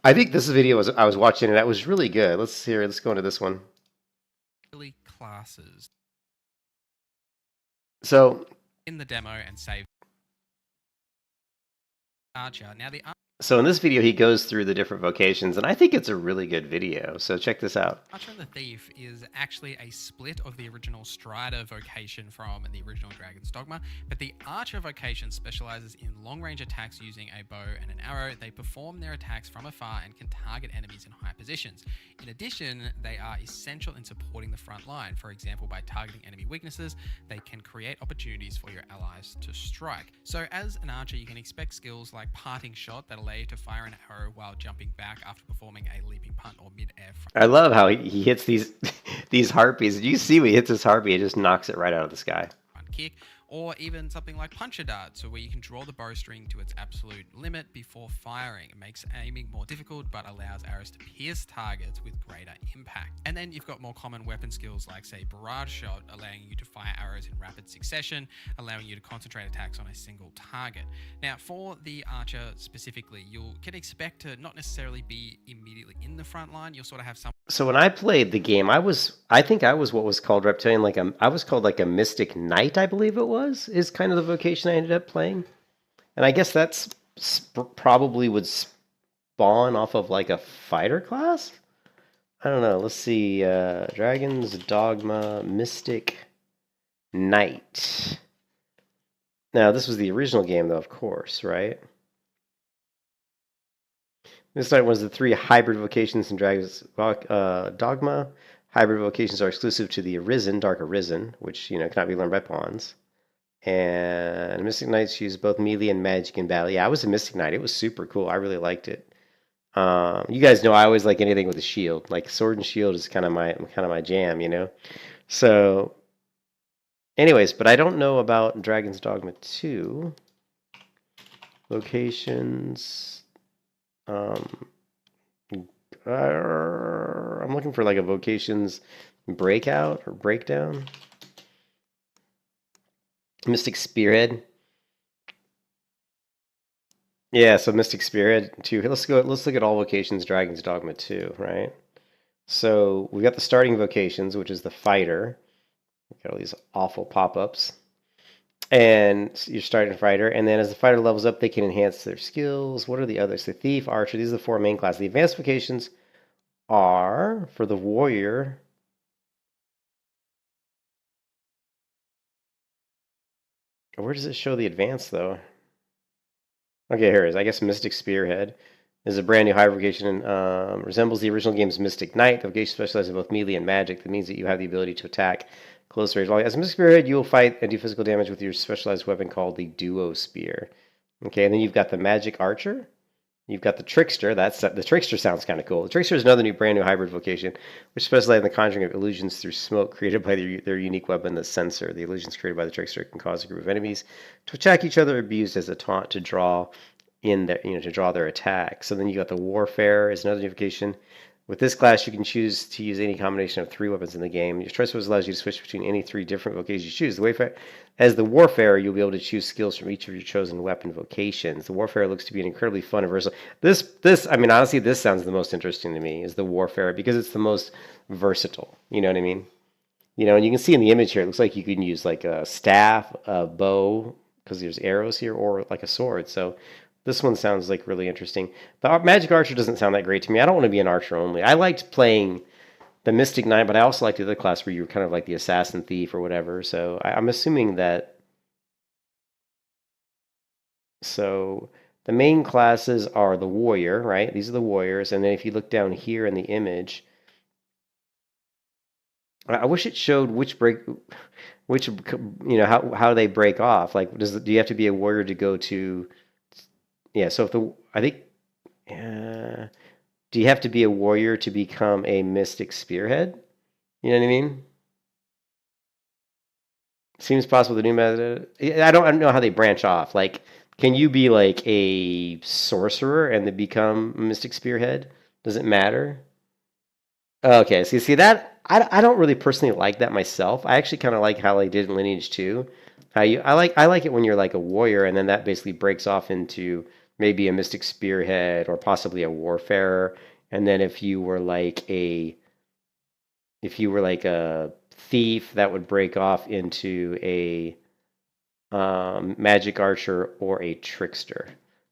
I think this video I was watching and that was really good. Let's go into this one. Really classes. So... in the demo and save... Archer. Now the... So in this video, he goes through the different vocations, and I think it's a really good video. So check this out. Archer and the Thief is actually a split of the original Strider vocation from the original Dragon's Dogma, but the Archer vocation specializes in long-range attacks using a bow and an arrow. They perform their attacks from afar and can target enemies in high positions. In addition, they are essential in supporting the front line. For example, by targeting enemy weaknesses, they can create opportunities for your allies to strike. So as an archer, you can expect skills like parting shot that allow you to fire an arrow while jumping back after performing a leaping punt or mid-air front. I love how he hits these harpies. You see when he hits his harpy, it just knocks it right out of the sky. Kick, or even something like puncher dart, so where you can draw the bowstring to its absolute limit before firing. It makes aiming more difficult, but allows arrows to pierce targets with greater impact. And then you've got more common weapon skills like, say, barrage shot, allowing you to fire arrows in rapid succession, allowing you to concentrate attacks on a single target. Now, for the archer specifically, you can expect to not necessarily be immediately in the front line. You'll sort of have some... So when I played the game, I think I was what was called reptilian, I was called like a mystic knight, I believe it is kind of the vocation I ended up playing. And I guess that's probably would spawn off of like a fighter class? I don't know. Let's see. Dragon's Dogma Mystic Knight. Now, this was the original game, though, of course, right? This night was the 3 hybrid vocations in Dragon's Dogma. Hybrid vocations are exclusive to the Arisen, Dark Arisen, which, cannot be learned by pawns. And Mystic Knights use both melee and magic in battle. Yeah, I was a Mystic Knight. It was super cool. I really liked it. You guys know I always like anything with a shield. Like sword and shield is kind of my jam, you know. So, anyways, but I don't know about Dragon's Dogma 2 locations. I'm looking for like a vocations breakout or breakdown. Mystic Spearhead. Yeah, so Mystic Spearhead 2. Let's look at all vocations Dragon's Dogma 2, right? So we got the starting vocations, which is the fighter. We got all these awful pop-ups. And you're starting fighter, and then as the fighter levels up, they can enhance their skills. What are the others? The thief, archer. These are the 4 main classes. The advanced vocations are for the warrior. Where does it show the advanced though? Okay, here it is. I guess Mystic Spearhead is a brand new high vocation and resembles the original game's Mystic Knight. The vocation specializes in both melee and magic. That means that you have the ability to attack close range. As a Mystic Spearhead, you will fight and do physical damage with your specialized weapon called the Duo Spear. Okay, and then you've got the Magic Archer. You've got the Trickster. The Trickster sounds kind of cool. The Trickster is another brand new hybrid vocation, which specializes in the conjuring of illusions through smoke created by their unique weapon, the Censor. The illusions created by the Trickster can cause a group of enemies to attack each other or be used as a taunt to draw their attack. So then you got the Warfare is another new vocation. With this class, you can choose to use any combination of 3 weapons in the game. Your choice allows you to switch between any 3 different vocations you choose. As the Warfare, you'll be able to choose skills from each of your chosen weapon vocations. The Warfare looks to be an incredibly fun and versatile. I mean, honestly, this sounds the most interesting to me, is the Warfare, because it's the most versatile. You know what I mean? You know, and you can see in the image here, it looks like you can use like a staff, a bow, because there's arrows here, or like a sword. So this one sounds like really interesting. The Magic Archer doesn't sound that great to me. I don't want to be an archer only. I liked playing the Mystic Knight, but I also liked the other class where you were kind of like the Assassin Thief or whatever. So I'm assuming that. So the main classes are the Warrior, right? These are the Warriors. And then if you look down here in the image, I wish it showed how they break off. Like, do you have to be a warrior to go to? Yeah, so do you have to be a warrior to become a Mystic Spearhead? You know what I mean? Seems possible the new method. I don't know how they branch off. Like, can you be like a sorcerer and then become a Mystic Spearhead? Does it matter? Okay, so you see that I don't really personally like that myself. I actually kind of like how they did in Lineage 2. I like it when you're like a warrior and then that basically breaks off into maybe a Mystic Spearhead or possibly a Warfarer. And then if you were like a thief, that would break off into a Magic Archer or a Trickster.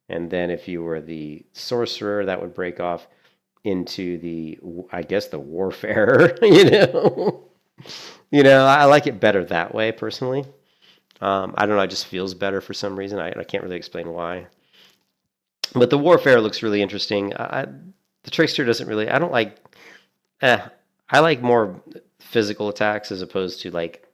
And then if you were the Sorcerer, that would break off into the Warfarer. I like it better that way personally. I don't know, it just feels better for some reason. I can't really explain why. But the Warfare looks really interesting. The Trickster doesn't really. I don't like. I like more physical attacks as opposed to like.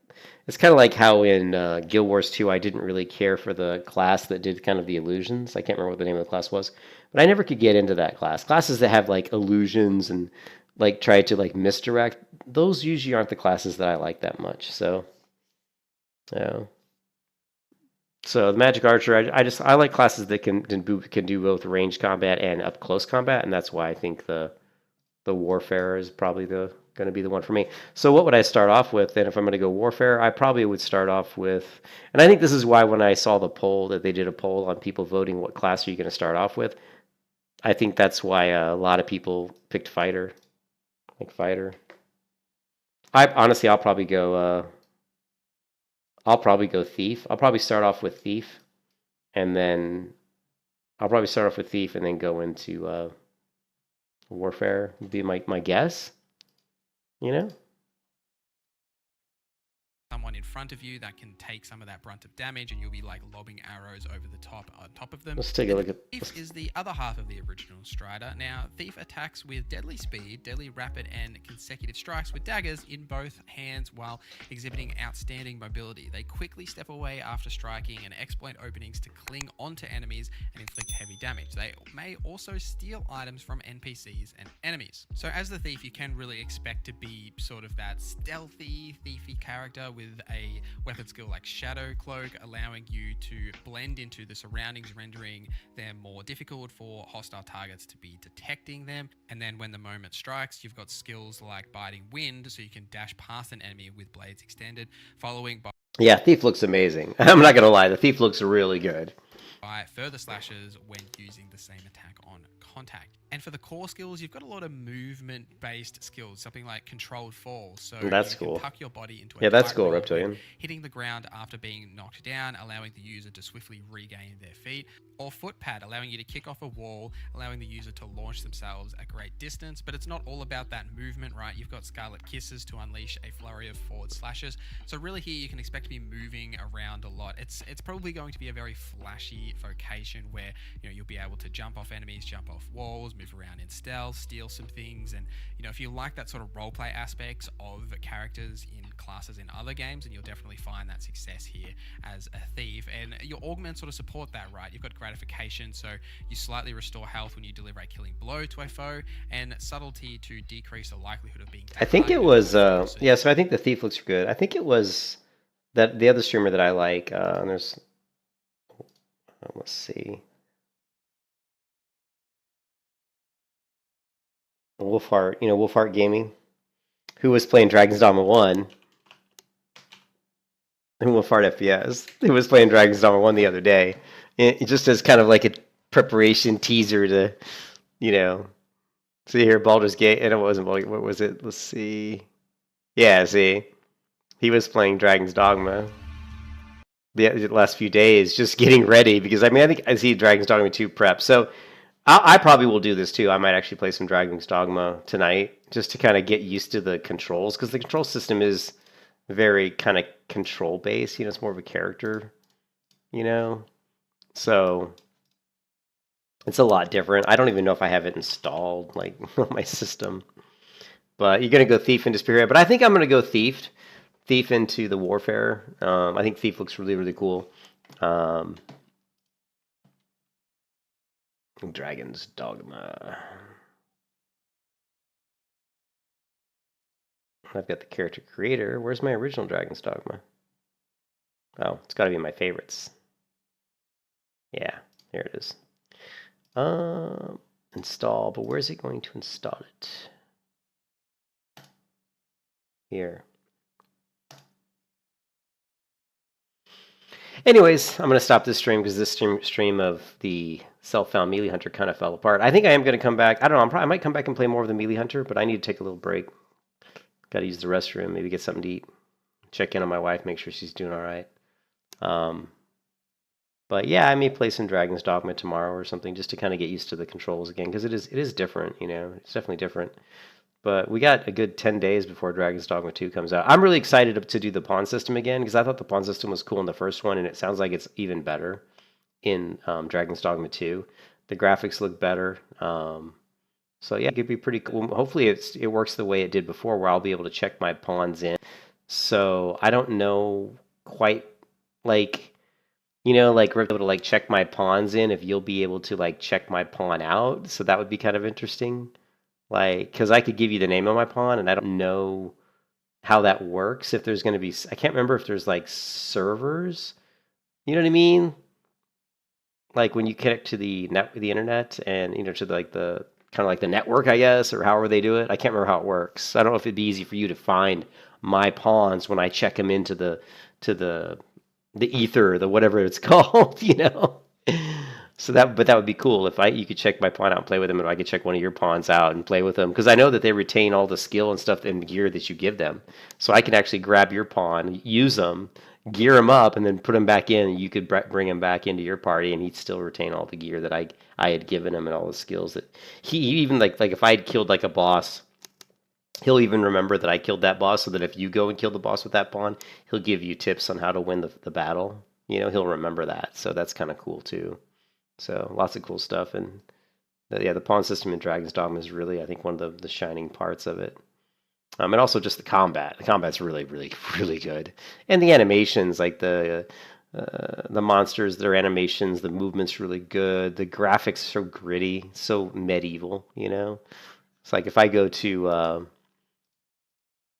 It's kind of like how in Guild Wars 2 I didn't really care for the class that did kind of the illusions. I can't remember what the name of the class was, but I never could get into that class. Classes that have like illusions and like try to like misdirect. Those usually aren't the classes that I like that much. So the Magic Archer, I like classes that can do both range combat and up close combat, and that's why I think the Warfare is probably going to be the one for me. So what would I start off with? And if I'm going to go Warfare, I probably would start off with, and I think this is why when I saw the poll that they did a poll on people voting what class are you going to start off with, I think that's why a lot of people picked Fighter, like Fighter. I'll probably go. I'll probably go Thief. I'll probably start off with Thief, and then go into Warfare. Would be my guess. Someone in front of you that can take some of that brunt of damage, and you'll be like lobbing arrows over the top on top of them. Let's take a look at Thief is the other half of the original Strider. Now, Thief attacks with deadly speed, deadly rapid, and consecutive strikes with daggers in both hands while exhibiting outstanding mobility. They quickly step away after striking and exploit openings to cling onto enemies and inflict heavy damage. They may also steal items from NPCs and enemies. So as the Thief, you can really expect to be sort of that stealthy, thiefy character with a weapon skill like Shadow Cloak, allowing you to blend into the surroundings, rendering them more difficult for hostile targets to be detecting them. And then when the moment strikes, you've got skills like Biting Wind, so you can dash past an enemy with blades extended, following by Yeah, Thief looks amazing. I'm not gonna lie, the Thief looks really good. further slashes when using the same attack on contact. And for the core skills, you've got a lot of movement-based skills, something like controlled fall. So That's you can cool. tuck your body into a Yeah, that's tight cool, roll, Reptilian. hitting the ground after being knocked down, allowing the user to swiftly regain their feet. Or foot pad, allowing you to kick off a wall, allowing the user to launch themselves a great distance. But it's not all about that movement, right? You've got Scarlet Kisses to unleash a flurry of forward slashes. So really here you can expect to be moving around a lot. It's probably going to be a very flashy vocation where you'll be able to jump off enemies, jump off walls, move around in stealth, steal some things. And if you like that sort of roleplay aspects of characters in classes in other games, then you'll definitely find that success here as a Thief. And your augments sort of support that, right? You've got gratification, so you slightly restore health when you deliver a killing blow to a foe, and subtlety to decrease the likelihood of being I think it was yeah, so I think the Thief looks good. I think it was that the other streamer that I like, and there's let's see. Wolfheart, Wolfheart Gaming, who was playing Dragon's Dogma 1. And Wolfheart FPS, who was playing Dragon's Dogma 1 the other day. It just as kind of like a preparation teaser to, see here, Baldur's Gate, and it wasn't Baldur's, what was it? Let's see. Yeah, see. He was playing Dragon's Dogma the last few days, just getting ready, because I think I see Dragon's Dogma 2 prep. So I probably will do this too. I might actually play some Dragon's Dogma tonight, just to kind of get used to the controls, because the control system is very kind of control based. It's more of a character, so it's a lot different. I don't even know if I have it installed like on my system. But you're gonna go Thief into Spearhead, but I think I'm gonna go Thief into the Warfare. I think Thief looks really, really cool. Dragon's Dogma. I've got the character creator. Where's my original Dragon's Dogma? Oh, it's got to be in my favorites. Yeah, here it is. Install, but where's it going to install it? Here. Anyways, I'm going to stop this stream because this stream of the self-found Melee Hunter kind of fell apart. I think I am going to come back. I don't know. I might come back and play more of the Melee Hunter, but I need to take a little break. Got to use the restroom, maybe get something to eat. Check in on my wife, make sure she's doing all right. But yeah, I may play some Dragon's Dogma tomorrow or something, just to kind of get used to the controls again, because it is different. It's definitely different. But we got a good 10 days before Dragon's Dogma 2 comes out. I'm really excited to do the pawn system again, because I thought the pawn system was cool in the first one, and it sounds like it's even better in Dragon's Dogma 2. The graphics look better. So yeah, it could be pretty cool. Hopefully it works the way it did before, where I'll be able to check my pawns in. So I don't know quite, like, like we're able to check my pawns in, if you'll be able to check my pawn out. So that would be kind of interesting. Because I could give you the name of my pawn, and I don't know how that works. If there's going to be, I can't remember if there's servers. You know what I mean? Like when you connect to the internet, and to the kind of like the network, I guess, or however they do it. I can't remember how it works. I don't know if it'd be easy for you to find my pawns when I check them into the ether, the whatever it's called, So that would be cool if you could check my pawn out and play with them, and I could check one of your pawns out and play with them, because I know that they retain all the skill and stuff and gear that you give them. So I can actually grab your pawn, use them, gear him up, and then put him back in, and you could bring him back into your party, and he'd still retain all the gear that I had given him, and all the skills that he even like if I had killed a boss He'll even remember that I killed that boss, so that if you go and kill the boss with that pawn, he'll give you tips on how to win the battle. You know, he'll remember that, so that's kind of cool too. So lots of cool stuff, and yeah, the pawn system in Dragon's Dogma is really, I think, one of the shining parts of it. And also just the combat. The combat's really, really, really good, and the animations, like the monsters, their animations, the movement's really good. The graphics are so gritty, so medieval. You know, it's like if I go to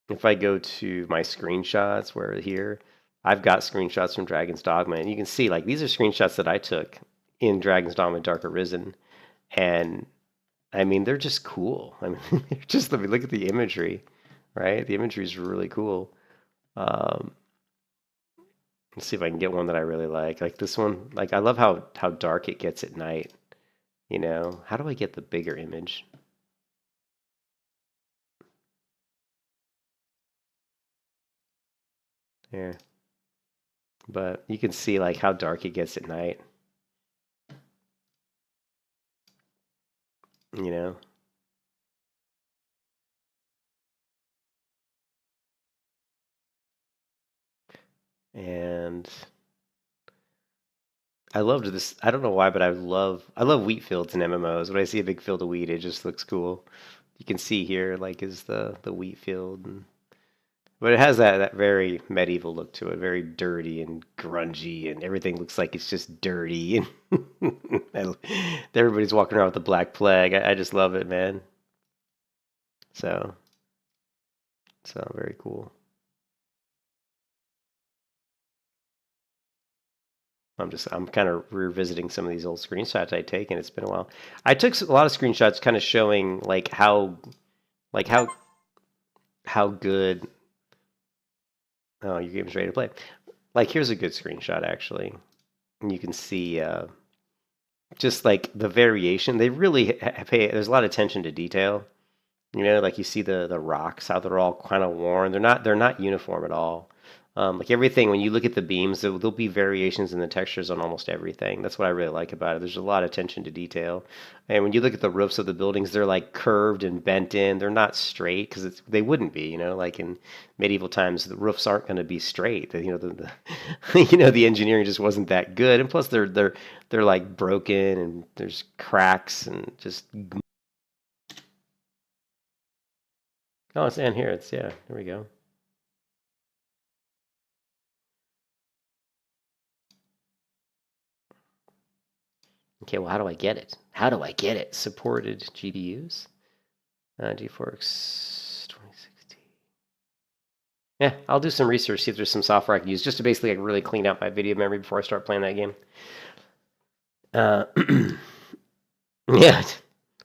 my screenshots, where here, I've got screenshots from Dragon's Dogma, and you can see, like, these are screenshots that I took in Dragon's Dogma Dark Arisen, and I mean, they're just cool. I mean, just, I mean, look at the imagery, right? The imagery is really cool. Let's see if I can get one that I really like. Like this one, like, I love how dark it gets at night. You know, how do I get the bigger image? There. But you can see, like, how dark it gets at night. You know? And I loved this. I don't know why, but I love wheat fields in MMOs. When I see a big field of wheat, it just looks cool. You can see here, like, is the wheat field, but it has that very medieval look to it, very dirty and grungy, and everything looks like it's just dirty, and everybody's walking around with the Black Plague. I just love it, man. So very cool. I'm kind of revisiting some of these old screenshots I take, and it's been a while. I took a lot of screenshots, kind of showing like how good. Oh, your game's ready to play. Like, here's a good screenshot, actually. And you can see just like the variation. They really pay. There's a lot of attention to detail. You know, like you see the rocks, how they're all kind of worn. They're not uniform at all. Like everything, when you look at the beams, there'll be variations in the textures on almost everything. That's what I really like about it. There's a lot of attention to detail. And when you look at the roofs of the buildings, they're like curved and bent in. They're not straight, because they wouldn't be. You know, like in medieval times, the roofs aren't going to be straight. You know, the you know, the engineering just wasn't that good. And plus, they're like broken, and there's cracks and just. Oh, it's in here. Yeah. There we go. Okay, well, how do I get it? How do I get it? Supported GPUs? GeForce 2016. Yeah, I'll do some research, see if there's some software I can use, just to basically, like, really clean out my video memory before I start playing that game. Yeah,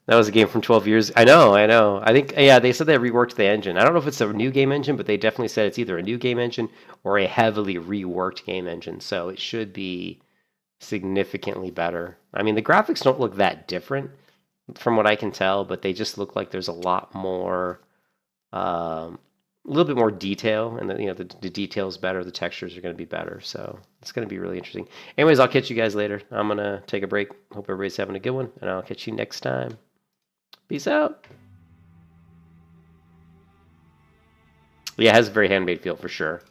that was a game from 12 years. I know. I think, yeah, they said they reworked the engine. I don't know if it's a new game engine, but they definitely said it's either a new game engine or a heavily reworked game engine. So it should be significantly better. I mean, the graphics don't look that different from what I can tell, but they just look like there's a lot more, a little bit more detail, and the detail's better. The textures are going to be better, so it's going to be really interesting. Anyways, I'll catch you guys later. I'm going to take a break. Hope everybody's having a good one, and I'll catch you next time. Peace out. Yeah, it has a very handmade feel for sure.